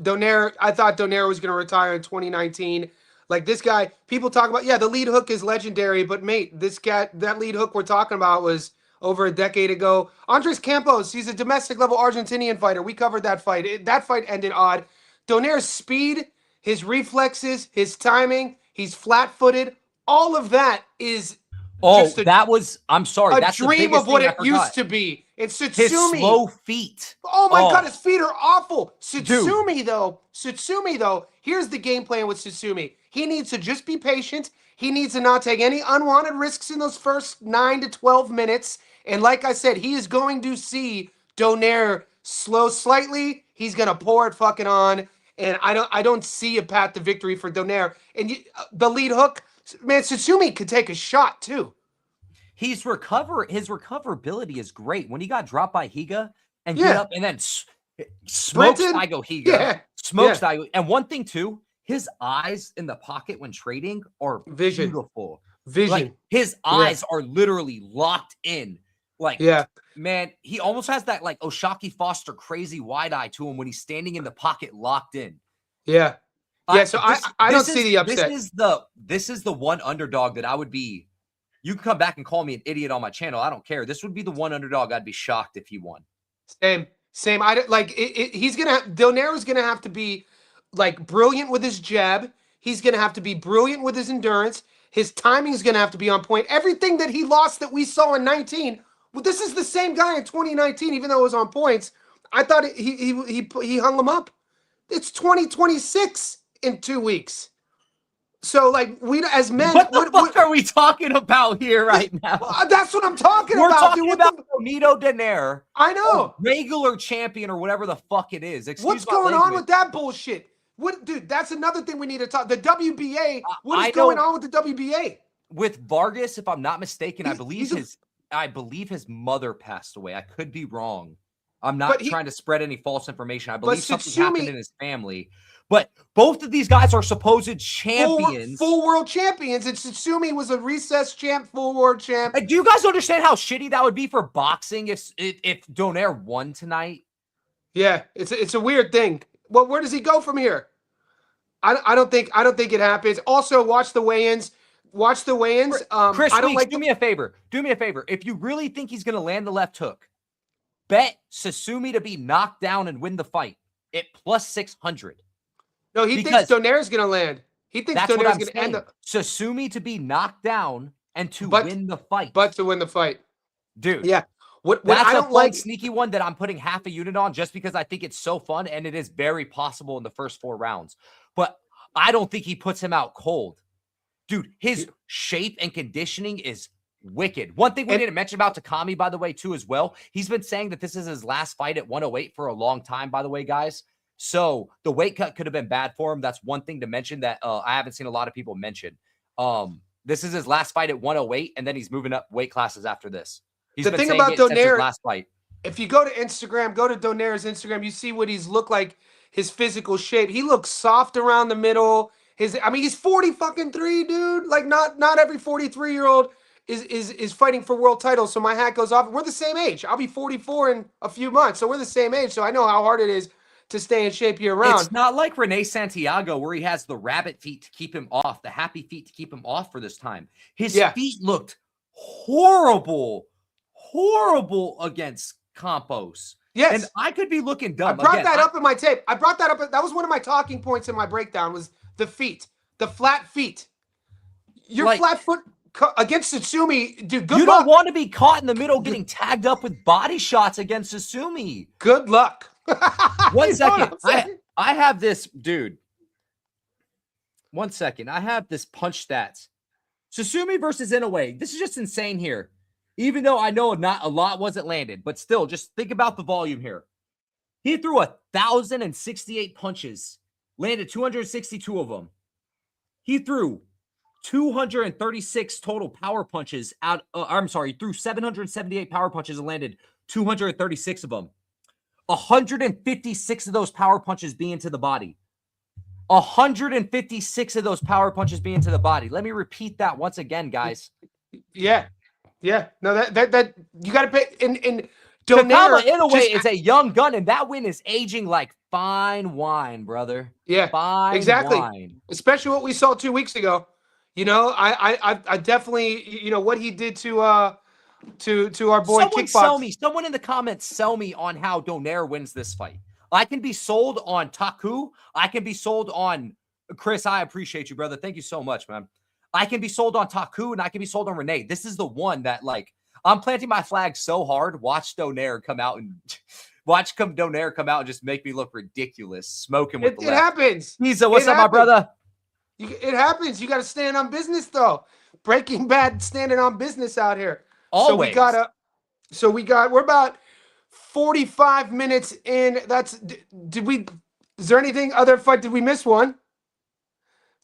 I thought Donaire was going to retire in 2019. Like, this guy, people talk about, the lead hook is legendary, but mate, this guy, that lead hook we're talking about was over a decade ago. Andres Campos, he's a domestic level Argentinian fighter. We covered that fight. That fight ended odd. Donaire's speed, his reflexes, his timing, he's flat-footed. All of that is that's a dream of what it used to be. It's Tsutsumi. His slow feet. Oh my God, his feet are awful. Tsutsumi though, here's the game plan with Tsutsumi. He needs to just be patient. He needs to not take any unwanted risks in those first 9 to 12 minutes. And like I said, he is going to see Donaire slow slightly. He's going to pour it fucking on. And I don't see a path to victory for Donaire. And the lead hook, Man, Tsutsumi could take a shot too. His recoverability is great. When he got dropped by Higa and get up and then smokes Daigo Higa, smokes Daigo. And one thing too, his eyes in the pocket when trading are beautiful. Like his eyes are literally locked in. Like, man, he almost has that like Oshaki Foster crazy wide eye to him when he's standing in the pocket locked in. Yeah. Yeah. So I don't see the upset. This is the one underdog that I would be. You can come back and call me an idiot on my channel. I don't care. This would be the one underdog I'd be shocked if he won. Same. I like he's gonna. Donaire's gonna have to be like brilliant with his jab. He's gonna have to be brilliant with his endurance. His timing is gonna have to be on point. Everything that he lost that we saw in 19. Well, this is the same guy in 2019, even though it was on points. I thought he hung him up. It's 2026 in 2 weeks. So, like, we as men, what the fuck are we talking about here right now? That's what I'm talking about. We're talking about Bonito Donaire. I know, regular champion or whatever the fuck it is. What's going on with that bullshit? What, dude? That's another thing we need to talk. The WBA. What is going on with the WBA? With Vargas, if I'm not mistaken, I believe his mother passed away. I could be wrong. I'm not trying to spread any false information. I believe something happened in his family. But both of these guys are supposed champions. Full world champions. And Tsutsumi was a recess champ, full world champ. Do you guys understand how shitty that would be for boxing if Donaire won tonight? Yeah, it's a weird thing. Well, where does he go from here? I don't think it happens. Also, watch the weigh-ins. Watch the weigh-ins. Chris, do me a favor. Do me a favor. If you really think he's going to land the left hook, bet Tsutsumi to be knocked down and win the fight at plus 600. No, he thinks Donaire's going to land. He thinks Donaire's going to end the Tsutsumi to be knocked down and to win the fight. But to win the fight. Dude. Yeah. What that's I don't a fun, sneaky one that I'm putting half a unit on just because I think it's so fun and it is very possible in the first 4 rounds. But I don't think he puts him out cold. Dude, his shape and conditioning is wicked. One thing we didn't mention about Takami, by the way, too, as well. He's been saying that this is his last fight at 108 for a long time, by the way, guys. So the weight cut could have been bad for him. That's one thing to mention that I haven't seen a lot of people mention. This is his last fight at 108, and then he's moving up weight classes after this. He's the thing about Donaire, last fight. If you go to Instagram, go to Donaire's Instagram, you see what he's looked like, his physical shape. He looks soft around the middle. He's 40-3, dude. Like not every 43-year-old is fighting for world titles. So my hat goes off. We're the same age. I'll be 44 in a few months. So we're the same age. So I know how hard it is to stay in shape year round. It's not like Rene Santiago where he has the rabbit feet to keep him off, the happy feet to keep him off for this time. His feet looked horrible against Campos. Yes. And I could be looking dumb. I brought that up in my tape. I brought that up. That was one of my talking points in my breakdown was the feet, the flat feet. Your flat foot against Tsutsumi, dude, good luck. You don't want to be caught in the middle getting tagged up with body shots against Tsutsumi. Good luck. 1 second. I have this, dude. 1 second. I have this punch stats. Tsutsumi versus Inoue. This is just insane here. Even though I know not a lot wasn't landed, but still, just think about the volume here. He threw 1,068 punches, landed 262 of them. He threw 236 total power punches out. He threw 778 power punches and landed 236 of them. 156 of those power punches being to the body. 156 of those power punches being to the body. Let me repeat that once again, guys. Yeah. No, that you got to pay. In Donaire, Inoue is a young gun, and that win is aging like fine wine, brother. Yeah, fine wine. Especially what we saw 2 weeks ago. You know, I definitely, you know, what he did to our boy Kickbox. Someone in the comments sell me on how Donaire wins this fight. I can be sold on Taku. I can be sold on Chris. I appreciate you, brother. Thank you so much, man. I can be sold on Taku and I can be sold on Renee. This is the one that, like, I'm planting my flag so hard. Watch Donaire come out and just make me look ridiculous. Smoking with the left. It happens. What's up, my brother? It happens. You got to stand on business, though. Breaking Bad standing on business out here. Always. We're about 45 is there anything other fight? Did we miss one?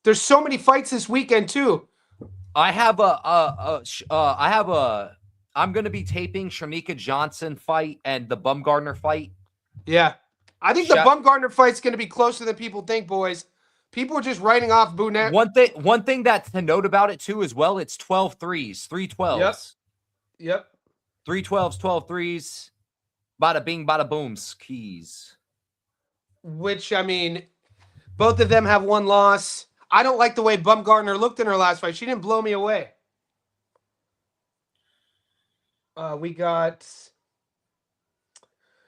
There's so many fights this weekend too. I have I'm going to be taping Shamika Johnson fight and the Bumgardner fight. Yeah. I think the Bumgardner fight's going to be closer than people think, boys. People are just writing off Bonet. One thing that's to note about it too as well, it's 12 threes, 3 12s. Yep. 3 12s, 12 threes. Bada bing, bada boom, skis. Which, I mean, both of them have one loss. I don't like the way Bumgardner looked in her last fight. She didn't blow me away. We got...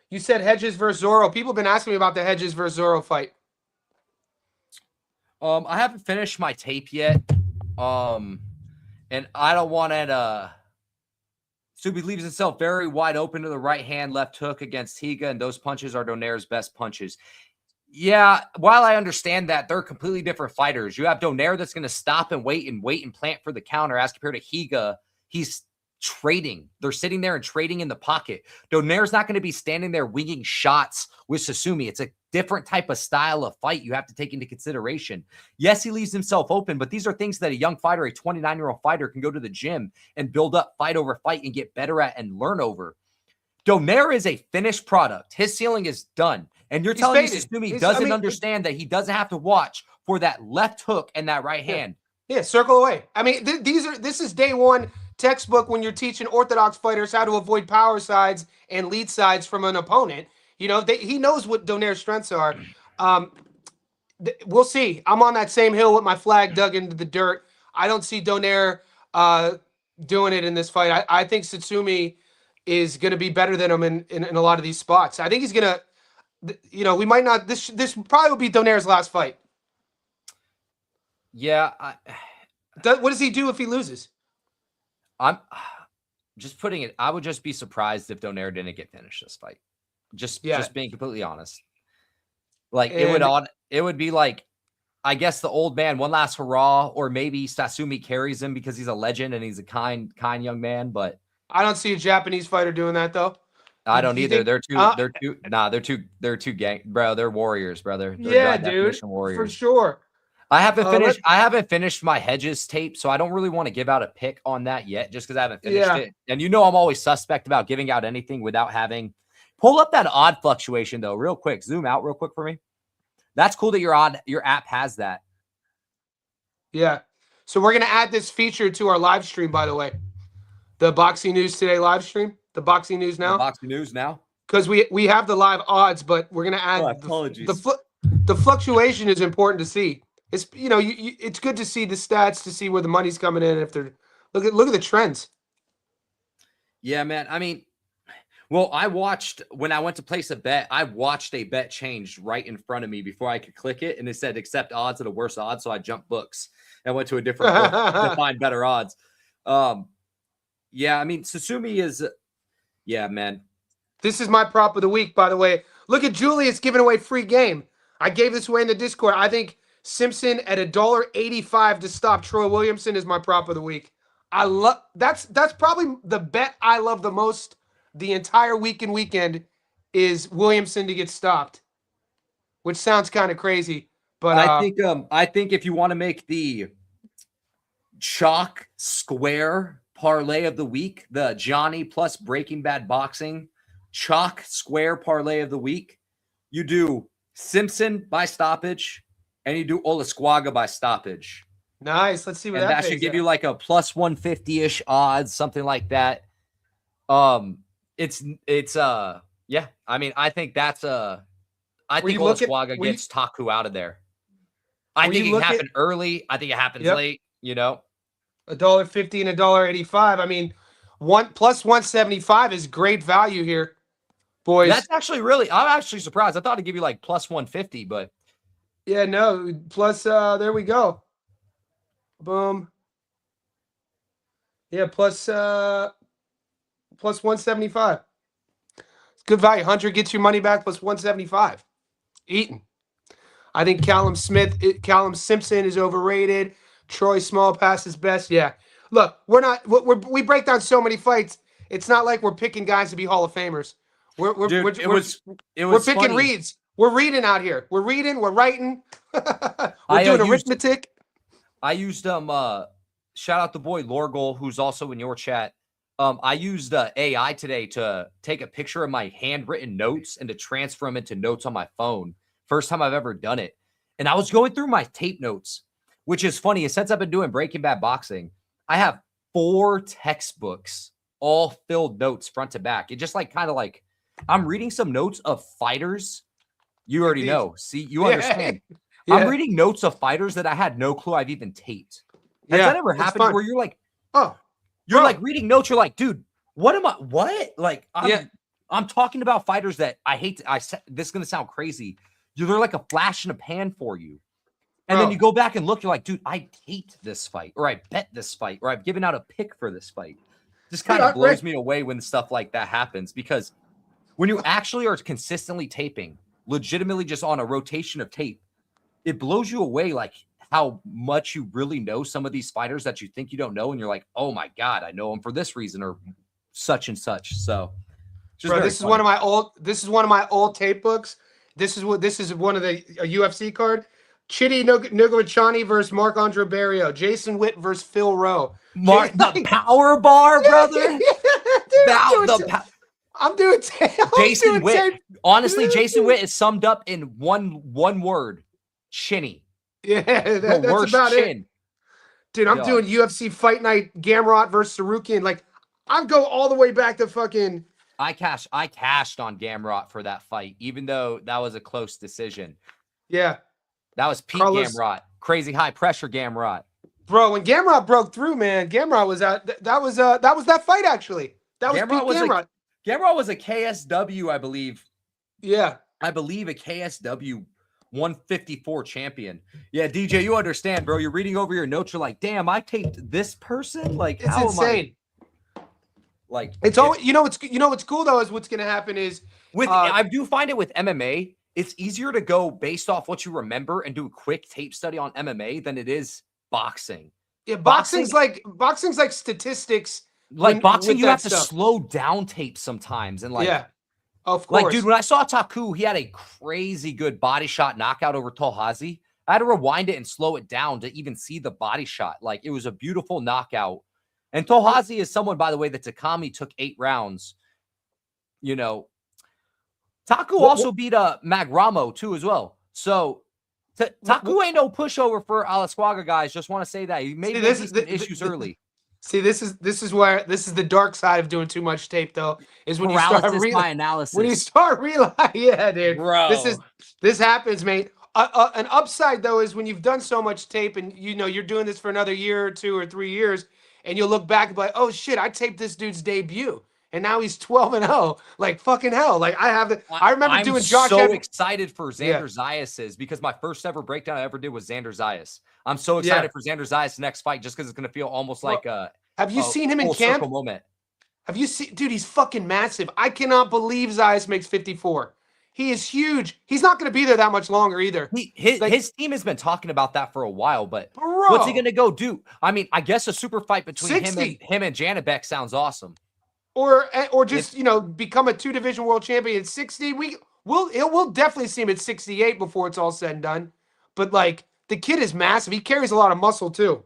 You said Hedges versus Zorro. People have been asking me about the Hedges versus Zorro fight. I haven't finished my tape yet. And I don't want to... Subi leaves himself very wide open to the right hand, left hook against Higa, and those punches are Donaire's best punches. Yeah, while I understand that, they're completely different fighters. You have Donaire that's going to stop and wait and plant for the counter as compared to Higa. He's trading. They're sitting there and trading in the pocket. Donaire's not going to be standing there winging shots with Tsutsumi. It's a different type of style of fight you have to take into consideration. Yes, he leaves himself open, but these are things that a young fighter, a 29-year-old fighter, can go to the gym and build up fight over fight and get better at and learn over. Donaire is a finished product. His ceiling is done. And you're telling me Tsutsumi doesn't understand that he doesn't have to watch for that left hook and that right hand. Yeah, circle away. I mean, this is day one textbook when you're teaching orthodox fighters how to avoid power sides and lead sides from an opponent. You know, he knows what Donaire's strengths are. We'll see. I'm on that same hill with my flag dug into the dirt. I don't see Donaire doing it in this fight. I think Tsutsumi is going to be better than him in a lot of these spots. I think he's going to, you know, we might not, this probably will be Donaire's last fight. Yeah. What does he do if he loses? I'm just putting it, I would just be surprised if Donaire didn't get finished this fight. Just being completely honest. Like, it would be like, I guess the old man, one last hurrah, or maybe Tsutsumi carries him because he's a legend and he's a kind young man, but I don't see a Japanese fighter doing that though. I don't either. They're too gang, bro. They're warriors, brother. They're dude, warriors. For sure. I haven't finished my Hedges tape, so I don't really want to give out a pick on that yet, just because I haven't finished it. And you know I'm always suspect about giving out anything without having. Pull up that odd fluctuation though, real quick. Zoom out real quick for me. That's cool that your app has that. Yeah. So we're gonna add this feature to our live stream, by the way. The Boxing News Today live stream. The Boxing News Now. Boxing News Now. Because we have the live odds, but we're gonna add the fluctuation is important to see. It's it's good to see the stats, to see where the money's coming in. If they're look at the trends. Yeah, man. I mean, well, I watched when I went to place a bet. I watched a bet change right in front of me before I could click it, and it said accept odds at a worse odds. So I jumped books and went to a different book to find better odds. Yeah, I mean, Tsutsumi is, yeah, man. This is my prop of the week, by the way. Look at Julius giving away free game. I gave this away in the Discord. I think Simpson at $1.85 to stop Troy Williamson is my prop of the week. I love that's probably the bet I love the most the entire week and weekend is Williamson to get stopped, which sounds kind of crazy, but I think if you want to make the chalk square parlay of the week, the Johnny plus Breaking Bad boxing chalk square parlay of the week, you do Simpson by stoppage and you do Olasquaga by stoppage. Nice. Let's see what that should give you like a plus 150-ish odds, something like that. It's yeah. I mean, I think that's I think Olasquaga gets Taku out of there. I think it can happen early. I think it happens late, you know. $1.50 and $1.85. I mean, plus 175 is great value here, boys. That's actually I'm actually surprised. I thought it'd give you like plus 150, but yeah, no. Plus, there we go. Boom. Yeah, plus 175. It's good value. Hunter gets your money back plus 175. Eaton. I think Callum Simpson is overrated. Troy Small Pass is best. Yeah. Look, we break down so many fights. It's not like we're picking guys to be Hall of Famers. We're picking funny. Reads. We're reading out here. We're reading. We're writing. We're doing arithmetic. I used shout out the boy Lorgol, who's also in your chat. I used AI today to take a picture of my handwritten notes and to transfer them into notes on my phone. First time I've ever done it. And I was going through my tape notes, which is funny. Since I've been doing Breaking Bad boxing, I have 4 textbooks, all filled notes front to back. It just like kind of like I'm reading some notes of fighters. You already know. See, you understand. Yeah. I'm reading notes of fighters that I had no clue I've even taped. Has that ever happened where you're like, oh, you're like reading notes, you're like, dude, what am I? What? Like, I'm talking about fighters that I hate. This is gonna sound crazy. They're like a flash in a pan for you. And then you go back and look, you're like, dude, I taped this fight, or I bet this fight, or I've given out a pick for this fight. Just kind of blows me away when stuff like that happens, because when you actually are consistently taping, legitimately just on a rotation of tape, it blows you away like how much you really know some of these fighters that you think you don't know. And you're like, oh my God, I know them for this reason or such and such. So bro, this is one of my old tape books. This is one of the UFC card. Chidi Nugavachani versus Marc-Andre Barrio. Jason Witt versus Phil Rowe. The power bar, brother. Dude, I'm doing tape. Jason Witt. Honestly, Jason Witt is summed up in one word. Chinny. Yeah, that's about it. Dude, I'm doing UFC Fight Night Gamrot versus Sarukian. Like, I'd go all the way back to fucking. I cashed on Gamrot for that fight, even though that was a close decision. Yeah. That was Pete Gamrot. Crazy high pressure Gamrot. Bro, when Gamrot broke through, man, Gamrot was out. That was that fight actually. That was Pete Gamrot. Gamrot was a KSW, I believe. Yeah. I believe a KSW 154 champion. Yeah, DJ, you understand, bro. You're reading over your notes. You're like, damn, I taped this person. Like, it's insane. Like, it's always, what's cool though is what's gonna happen is I do find it with MMA. It's easier to go based off what you remember and do a quick tape study on MMA than it is boxing. Yeah, boxing's like statistics. Like boxing, you have to slow down tape sometimes, and like, yeah, of course. Like, dude, when I saw Taku, he had a crazy good body shot knockout over Tolhazi. I had to rewind it and slow it down to even see the body shot. Like, it was a beautiful knockout. And Tolhazi is someone, by the way, that Takami took 8 rounds. You know, Taku also beat Magramo too as well. So Taku ain't no pushover for Alasquaga guys. Just want to say that he made issues early. See, this is the dark side of doing too much tape, though. Is when paralysis by analysis. When you start realizing, yeah, dude, bro, this happens, mate. An upside though is when you've done so much tape and you're doing this for another year or 2 or 3 years, and you'll look back and be like, oh shit, I taped this dude's debut. And now he's 12-0. Like, fucking hell. Like, I remember doing Josh. I'm so excited for Xander Zayas's, because my first ever breakdown I ever did was Xander Zayas. I'm so excited for Xander Zayas' next fight, just because it's going to feel almost like a have you seen him in camp? Moment. Have you seen, dude, he's fucking massive. I cannot believe Zayas makes 54. He is huge. He's not going to be there that much longer either. His team has been talking about that for a while, but what's he going to go do? I mean, I guess a super fight between him and Janibek sounds awesome. Or just become a 2-division world champion at 60. We'll definitely see him at 68 before it's all said and done. But like, the kid is massive. He carries a lot of muscle too.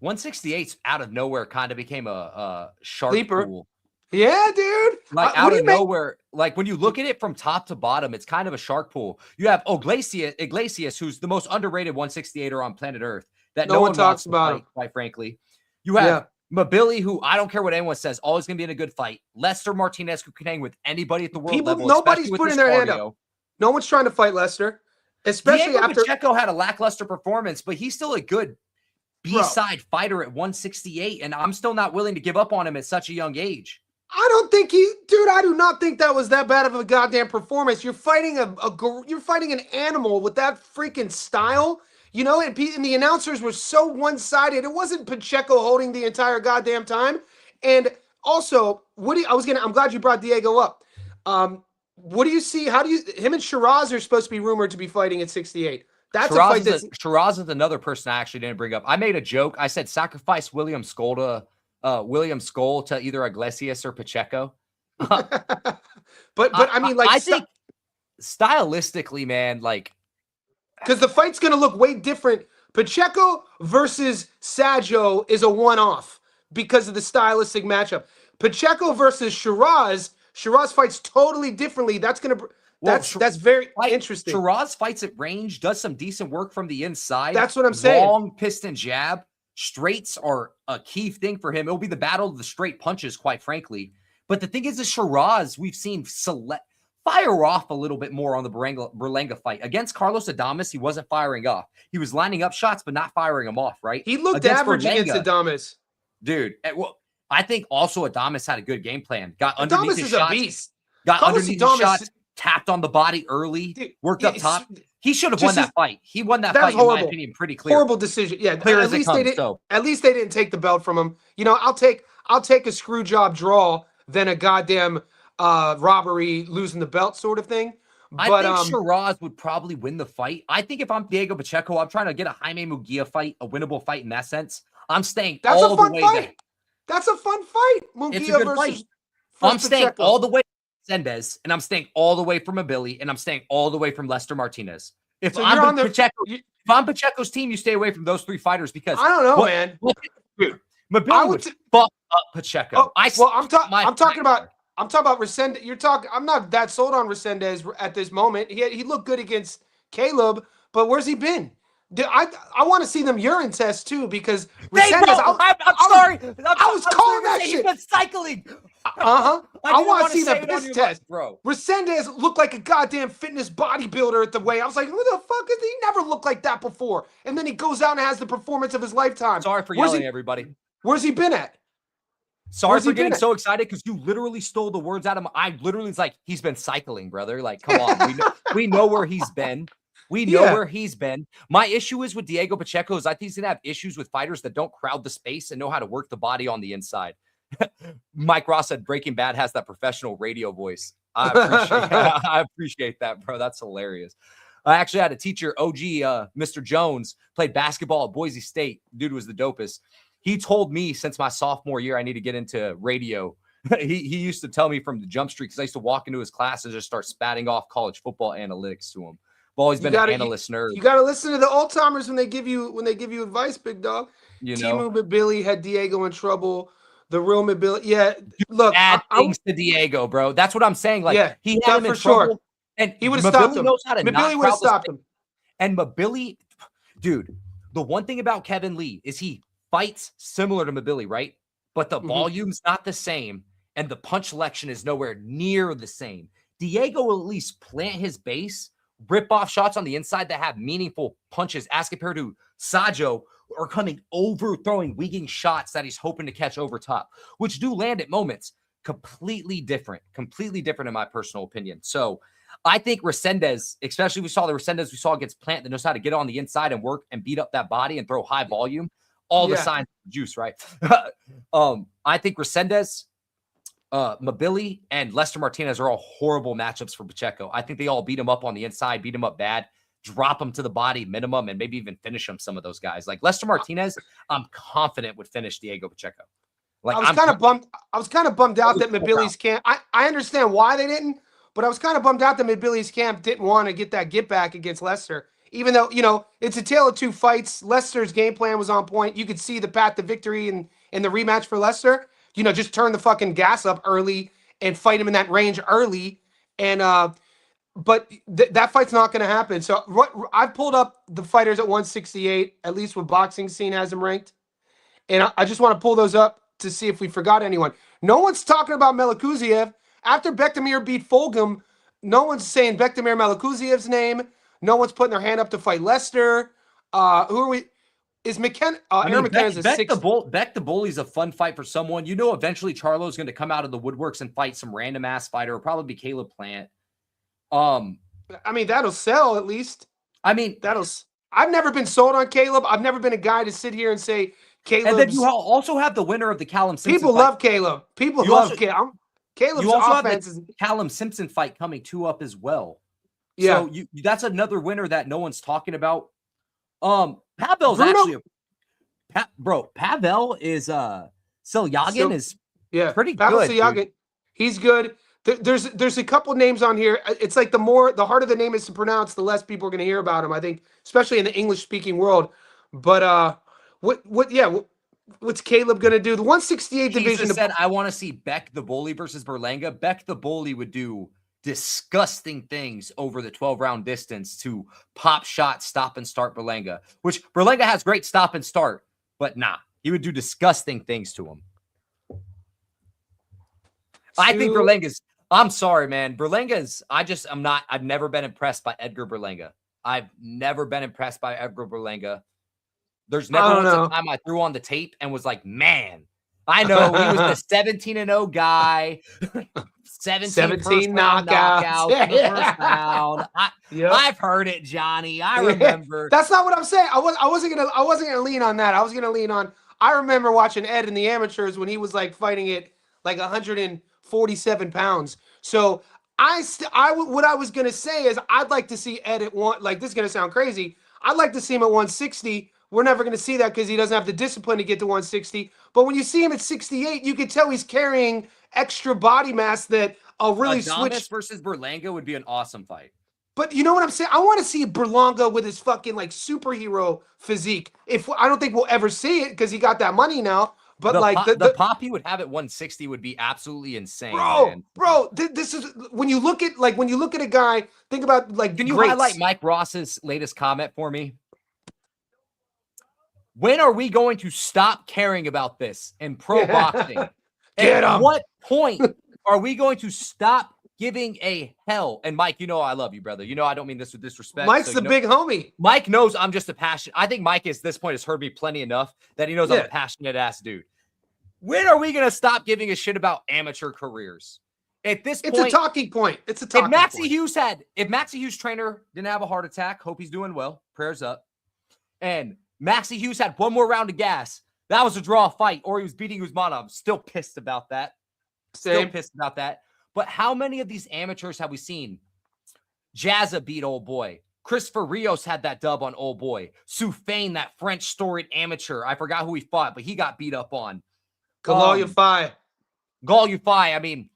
168 out of nowhere kind of became a shark pool. Yeah, dude. Like out of nowhere. Like when you look at it from top to bottom, it's kind of a shark pool. You have Iglesias, who's the most underrated 168er on planet Earth. That no one talks about, quite frankly. You have Mabili, who I don't care what anyone says, always going to be in a good fight. Lester Martinez, who can hang with anybody at the world level. Nobody's putting their hand up. No one's trying to fight Lester. Especially Diego after Pacheco had a lackluster performance, but he's still a good B-side fighter at 168, and I'm still not willing to give up on him at such a young age. I do not think that was that bad of a goddamn performance. You're fighting you're fighting an animal with that freaking style. And the announcers were so one-sided. It wasn't Pacheco holding the entire goddamn time. And also, I'm glad you brought Diego up. What do you see? Him and Shiraz are supposed to be rumored to be fighting at 68. Shiraz is another person I actually didn't bring up. I made a joke. I said sacrifice William Skoll to either Iglesias or Pacheco. but I mean, like, I think stylistically, man, like, because the fight's going to look way different Pacheco versus Tszyu is a one-off because of the stylistic matchup. Pacheco versus Shiraz fights totally differently. That's very interesting. Shiraz fights at range, does some decent work from the inside. That's what I'm saying. Long piston jab. Straights are a key thing for him. It'll be the battle of the straight punches, quite frankly. But the thing is, Shiraz, we've seen fire off a little bit more on the Berlanga fight. Against Carlos Adames, he wasn't firing off. He was lining up shots, but not firing them off, right? He looked average against Adames. Dude, well, I think also Adames had a good game plan. Got underneath his shots. A beast. Got underneath his shots, tapped on the body early, dude, worked up top. He should have won that fight. He won that fight, in my opinion, pretty clear. Horrible decision. Yeah, clear at least they didn't take the belt from him. You know, I'll take a screw job draw than a goddamn robbery, losing the belt sort of thing. But, I think Shiraz would probably win the fight. I think if I'm Diego Pacheco, I'm trying to get a Jaime Munguia fight, a winnable fight in that sense. I'm staying all the way there. That's a fun fight. Munguia it's a good fight. I'm staying all the way from Resendez, and I'm staying all the way from Mabili, and I'm staying all the way from Lester Martinez. If I'm Pacheco's team, you stay away from those three fighters because I don't know, man. Dude, Mabili would fuck up Pacheco. I'm talking about Resendez. I'm not that sold on Resendez at this moment. He looked good against Caleb, but where's he been? I want to see them urine test too because Resendez. I'm sorry. I was calling that shit. He's been cycling. I want to see the piss test, bro. Resendez looked like a goddamn fitness bodybuilder at the way. I was like, who the fuck is he? Never looked like that before. And then he goes out and has the performance of his lifetime. Sorry for yelling, everybody. Where's he been at? Sorry for getting so excited because you literally stole the words out of my. I literally was like, he's been cycling, brother. Like, come on, we know where he's been. We know where he's been. My issue is with Diego Pacheco is I think he's gonna have issues with fighters that don't crowd the space and know how to work the body on the inside. Mike Ross said Breaking Bad has that professional radio voice. I appreciate that, bro. That's hilarious. I actually had a teacher, OG, Mr. Jones, played basketball at Boise State. Dude was the dopest. He told me since my sophomore year I need to get into radio. he used to tell me from the jump street because I used to walk into his class and just start spatting off college football analytics to him. I've always been an analyst nerd. You got to listen to the old timers when they give you advice, big dog. You know, Timu Mabili had Diego in trouble. The real Mabili, yeah. Look, add things to Diego, bro. That's what I'm saying. Like, he had him in trouble, and he would have stopped him. Mabili would have stopped him. And Mabili, dude, the one thing about Kevin Lee is he fights similar to Mabili, right? But the volume's not the same, and the punch selection is nowhere near the same. Diego will at least plant his base, rip off shots on the inside that have meaningful punches as compared to Tszyu, are coming over, throwing weakening shots that he's hoping to catch over top, which do land at moments. Completely different in my personal opinion. So I think Resendez, especially we saw the Resendez we saw against Plant that knows how to get on the inside and work and beat up that body and throw high volume, all the signs of juice, right? I think Resendez, Mabili, and Lester Martinez are all horrible matchups for Pacheco. I think they all beat him up on the inside, beat him up bad, drop him to the body minimum, and maybe even finish him. Some of those guys, like Lester Martinez, I'm confident would finish Diego Pacheco. Like, I was kind of bummed out that Mabili's camp. I understand why they didn't, but I was kind of bummed out that Mabili's camp didn't want to get that get back against Lester. Even though, you know, it's a tale of two fights. Lester's game plan was on point. You could see the path to victory in the rematch for Lester. You know, just turn the fucking gas up early and fight him in that range early. And but that fight's not going to happen. So I've pulled up the fighters at 168, at least what Boxing Scene has them ranked. And I just want to pull those up to see if we forgot anyone. No one's talking about Melikuziev. After Bektemir beat Fulgham, no one's saying Bektemir Melikuziev's name. No one's putting their hand up to fight Lester. Who are we? Is McKenna? Aaron McKenna's a six. Beck the Bully's a fun fight for someone. You know, eventually Charlo's going to come out of the woodworks and fight some random ass fighter. It'll probably be Caleb Plant. I mean, that'll sell at least. I mean, I've never been sold on Caleb. I've never been a guy to sit here and say Caleb. And then you also have the winner of the Callum Simpson. People love Caleb. People love Caleb. Caleb's offense is Callum Simpson fight coming up as well. Yeah, so that's another winner that no one's talking about. Pavel's actually Pavel is Selyagin is pretty Pavel good. Selyagin, he's good. There's a couple names on here. It's like the harder the name is to pronounce, the less people are going to hear about him. I think, especially in the English speaking world. But what's Caleb gonna do? The 168 division said, I want to see Beck the Bully versus Berlanga. Beck the Bully would do disgusting things over the 12-round distance to pop shot, stop and start Berlanga, which Berlanga has great stop and start, but he would do disgusting things to him. I think Berlanga's, I'm sorry, man. Berlanga's, I've never been impressed by Edgar Berlanga. I've never been impressed by Edgar Berlanga. There's never once a time I threw on the tape and was like, man, I know he was the 17-0 guy, 17 knockouts in the first round. I've heard it, Johnny. I remember. That's not what I'm saying. I wasn't gonna lean on that. I was gonna lean on. I remember watching Ed in the amateurs when he was like fighting at like 147 pounds. So what I was gonna say is I'd like to see Ed at one. Like, this is gonna sound crazy. I'd like to see him at 160. We're never going to see that because he doesn't have the discipline to get to 160. But when you see him at 68, you can tell he's carrying extra body mass that really switch. Versus Berlanga would be an awesome fight. But you know what I'm saying? I want to see Berlanga with his fucking like superhero physique. I don't think we'll ever see it because he got that money now. But the pop he would have at 160 would be absolutely insane, bro. This is when you look at a guy. Think about like. Can you highlight Mike Ross's latest comment for me? When are we going to stop caring about this in pro boxing? At what point are we going to stop giving a hell? And Mike, you know I love you, brother. You know I don't mean this with disrespect. Mike's the big homie. Mike knows I'm just a passionate. I think Mike at this point has heard me plenty enough that he knows I'm a passionate ass dude. When are we going to stop giving a shit about amateur careers? At this point, it's a talking point. It's a talking point. If Maxie Hughes' trainer didn't have a heart attack, hope he's doing well. Prayers up. And Maxie Hughes had one more round of gas. That was a draw fight, or he was beating Usmanov. I'm still pissed about that. Still pissed about that. But how many of these amateurs have we seen? Jazza beat old boy. Christopher Rios had that dub on old boy. Soufain, that French storied amateur. I forgot who he fought, but he got beat up on. Galoyafai. I mean,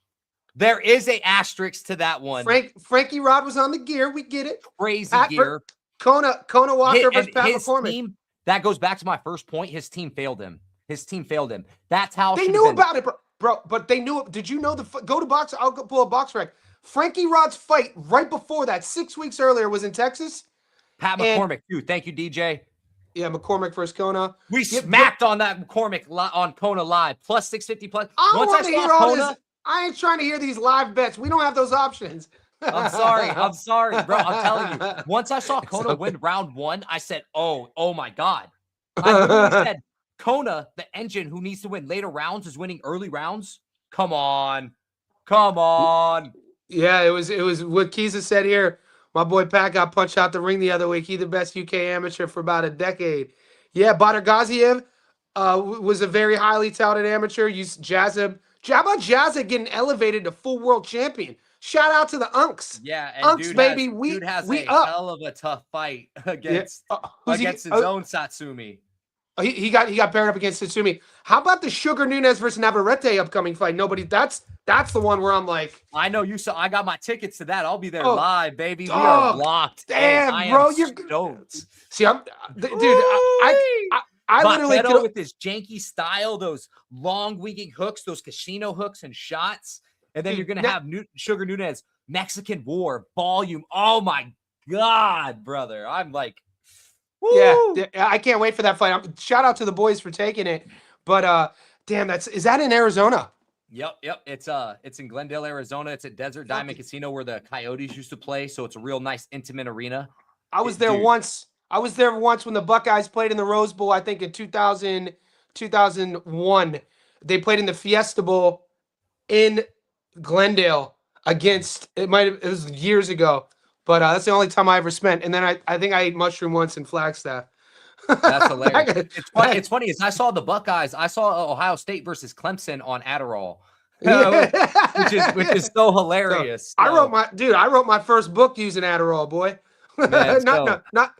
there is a asterisk to that one. Frankie Rod was on the gear. We get it. Crazy gear. Kona Walker versus Pat McCormick. That goes back to my first point. His team failed him. That's how they knew about it, bro. But they knew it. Did you know go to box? I'll go pull a box rec. Frankie Rod's fight right before that, 6 weeks earlier, was in Texas. Pat McCormick, too. Thank you, DJ. Yeah, McCormick versus Kona. We smacked on that McCormick on Kona live. Plus 650 plus. I ain't trying to hear these live bets. We don't have those options. I'm sorry, bro. I'm telling you. Once I saw Kona win round 1, I said, oh my God. I literally said, Kona, the engine who needs to win later rounds, is winning early rounds. Come on. Yeah, it was what Kiza said here. My boy Pat got punched out the ring the other week. He the best UK amateur for about a decade. Yeah, Badr Gaziev was a very highly touted amateur. Jazza getting elevated to full world champion. Shout out to the Unks. Yeah, and Unks, baby. Dude has a hell of a tough fight against his own Tsutsumi. He got paired up against Tsutsumi. How about the Sugar Nunez versus Navarrete upcoming fight? That's the one where I'm like, I know you saw. I got my tickets to that. I'll be there live, baby. We are blocked. Damn, bro, you're stoked. See, I literally could, with this janky style, those long weaving hooks, those casino hooks and shots. And then you're going to have Sugar Nunez, Mexican War, volume. Oh, my God, brother. I'm like, woo. Yeah, I can't wait for that fight. Shout out to the boys for taking it. But, damn, is that in Arizona? Yep. It's in Glendale, Arizona. It's at Desert Diamond Casino where the Coyotes used to play. So it's a real nice, intimate arena. I was there once when the Buckeyes played in the Rose Bowl, I think in 2001. They played in the Fiesta Bowl in Glendale against it was years ago, but that's the only time I ever spent. And then I think I ate mushroom once in Flagstaff. That's hilarious. It's funny is I saw the Buckeyes. I saw Ohio State versus Clemson on Adderall, which is so hilarious. So, I wrote my first book using Adderall, boy. Man,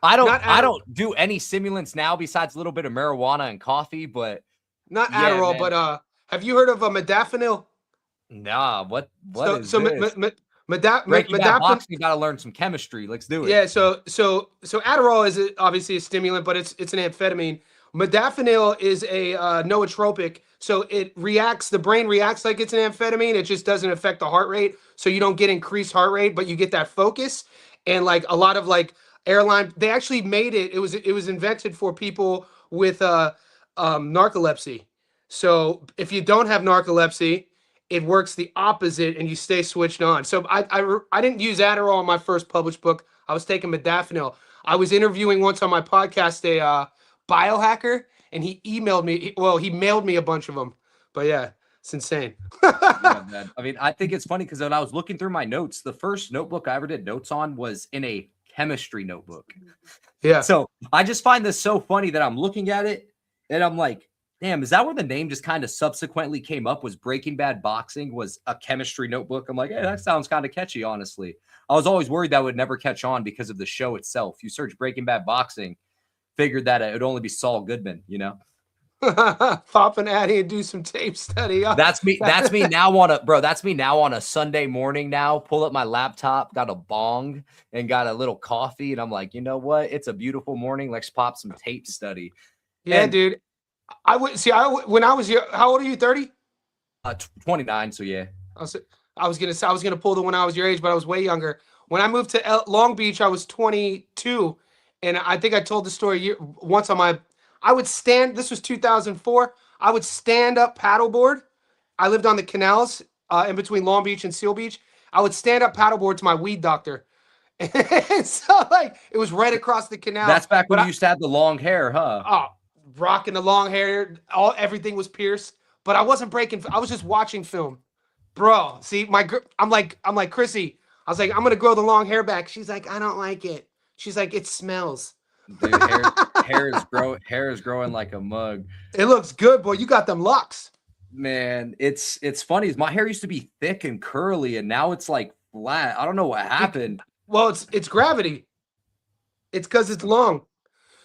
I don't do any stimulants now besides a little bit of marijuana and coffee, but not Adderall. Man. But have you heard of a modafinil? Nah, what is so this? Breaking Bad boxing, you got to learn some chemistry. Let's do it. Yeah, so Adderall is obviously a stimulant, but it's an amphetamine. Modafinil is a nootropic, so the brain reacts like it's an amphetamine. It just doesn't affect the heart rate, so you don't get increased heart rate, but you get that focus. And like a lot of like airline, they actually made it. It was invented for people with narcolepsy. So if you don't have narcolepsy, it works the opposite and you stay switched on. So I didn't use Adderall in my first published book. I was taking modafinil. I was interviewing once on my podcast a biohacker, and he emailed me. He mailed me a bunch of them. But yeah, it's insane. Yeah, man. I mean, I think it's funny because when I was looking through my notes, the first notebook I ever did notes on was in a chemistry notebook. Yeah. So I just find this so funny that I'm looking at it and I'm like, damn, is that where the name just kind of subsequently came up? Was Breaking Bad Boxing was a chemistry notebook? I'm like, hey, that sounds kind of catchy, honestly. I was always worried that would never catch on because of the show itself. You search Breaking Bad Boxing, figured that it would only be Saul Goodman, you know? Pop an Addy and do some tape study. That's me now on a Sunday morning now. Pull up my laptop, got a bong and got a little coffee. And I'm like, you know what? It's a beautiful morning. Let's pop some tape study. Yeah, dude. When I was here, how old are you? 30? 29. So yeah. I was gonna pull the when I was your age, but I was way younger. When I moved to Long Beach, I was 22, and I think I told the story once on my. I would stand. This was 2004. I would stand up paddleboard. I lived on the canals in between Long Beach and Seal Beach. I would stand up paddleboard to my weed doctor, and so like it was right across the canal. That's back when you used to have the long hair, huh? Oh, rocking the long hair. Everything was pierced, but I wasn't breaking. I was just watching film, bro. See, I'm like Chrissy. I was like, I'm gonna grow the long hair back. She's like, I don't like it. She's like, it smells. Dude, hair is growing like a mug. It looks good, boy. You got them locks. Man, it's funny. My hair used to be thick and curly, and now it's like flat. I don't know what happened. Well, it's gravity. It's because it's long.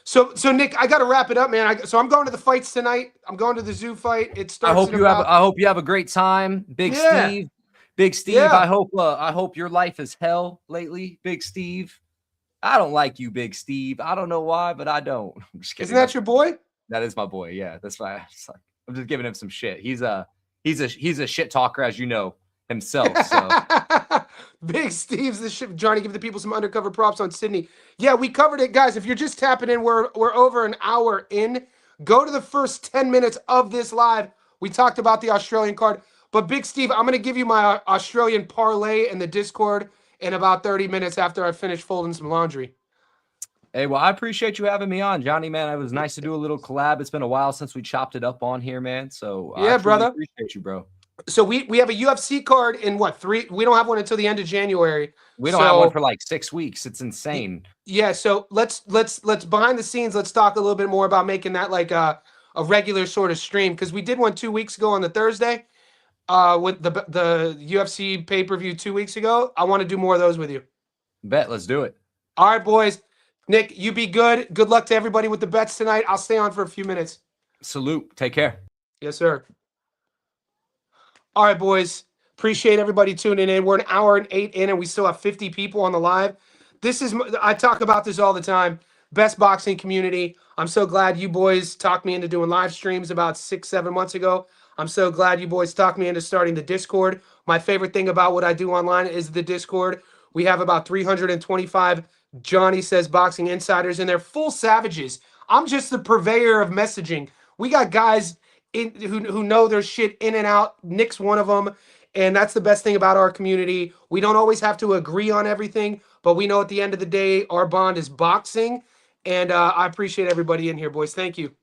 So Nick, I got to wrap it up, man. So I'm going to the fights tonight. I'm going to the zoo fight. It starts. I hope you have a great time, Big Steve. Big Steve. Yeah. I hope your life is hell lately, Big Steve. I don't like you, Big Steve. I don't know why, but I don't. I'm just kidding. Isn't that your boy? That is my boy. Yeah, that's why I'm just giving him some shit. He's a shit talker, as you know himself. So Big Steve's the shit. Johnny, give the people some undercover props on Sydney. Yeah, we covered it, guys. If you're just tapping in, we're over an hour in. Go to the first 10 minutes of this live. We talked about the Australian card, but Big Steve, I'm gonna give you my Australian parlay in the Discord in about 30 minutes after I finish folding some laundry. Hey, well, I appreciate you having me on, Johnny, man. It was nice to do a little collab. It's been a while since we chopped it up on here, man. So yeah, brother. Appreciate you, bro. So we have a UFC card in what, 3? We don't have one until the end of January. We don't have one for like 6 weeks. It's insane. Yeah, so let's behind the scenes, let's talk a little bit more about making that like a regular sort of stream, because we did one 2 weeks ago on the Thursday. With the UFC pay-per-view 2 weeks ago. I want to do more of those with you. Bet, let's do it. All right, boys. Nick, you be good. Good luck to everybody with the bets tonight. I'll stay on for a few minutes. Salute. Take care. Yes, sir. All right, boys. Appreciate everybody tuning in. We're an hour and 8 in, and we still have 50 people on the live. I talk about this all the time. Best boxing community. I'm so glad you boys talked me into doing live streams about 6-7 months ago. I'm so glad you boys talked me into starting the Discord. My favorite thing about what I do online is the Discord. We have about 325 Johnny Says Boxing insiders in there, full savages. I'm just the purveyor of messaging. We got guys who know their shit in and out. Nick's one of them, and that's the best thing about our community. We don't always have to agree on everything, but we know at the end of the day, our bond is boxing, and I appreciate everybody in here, boys. Thank you.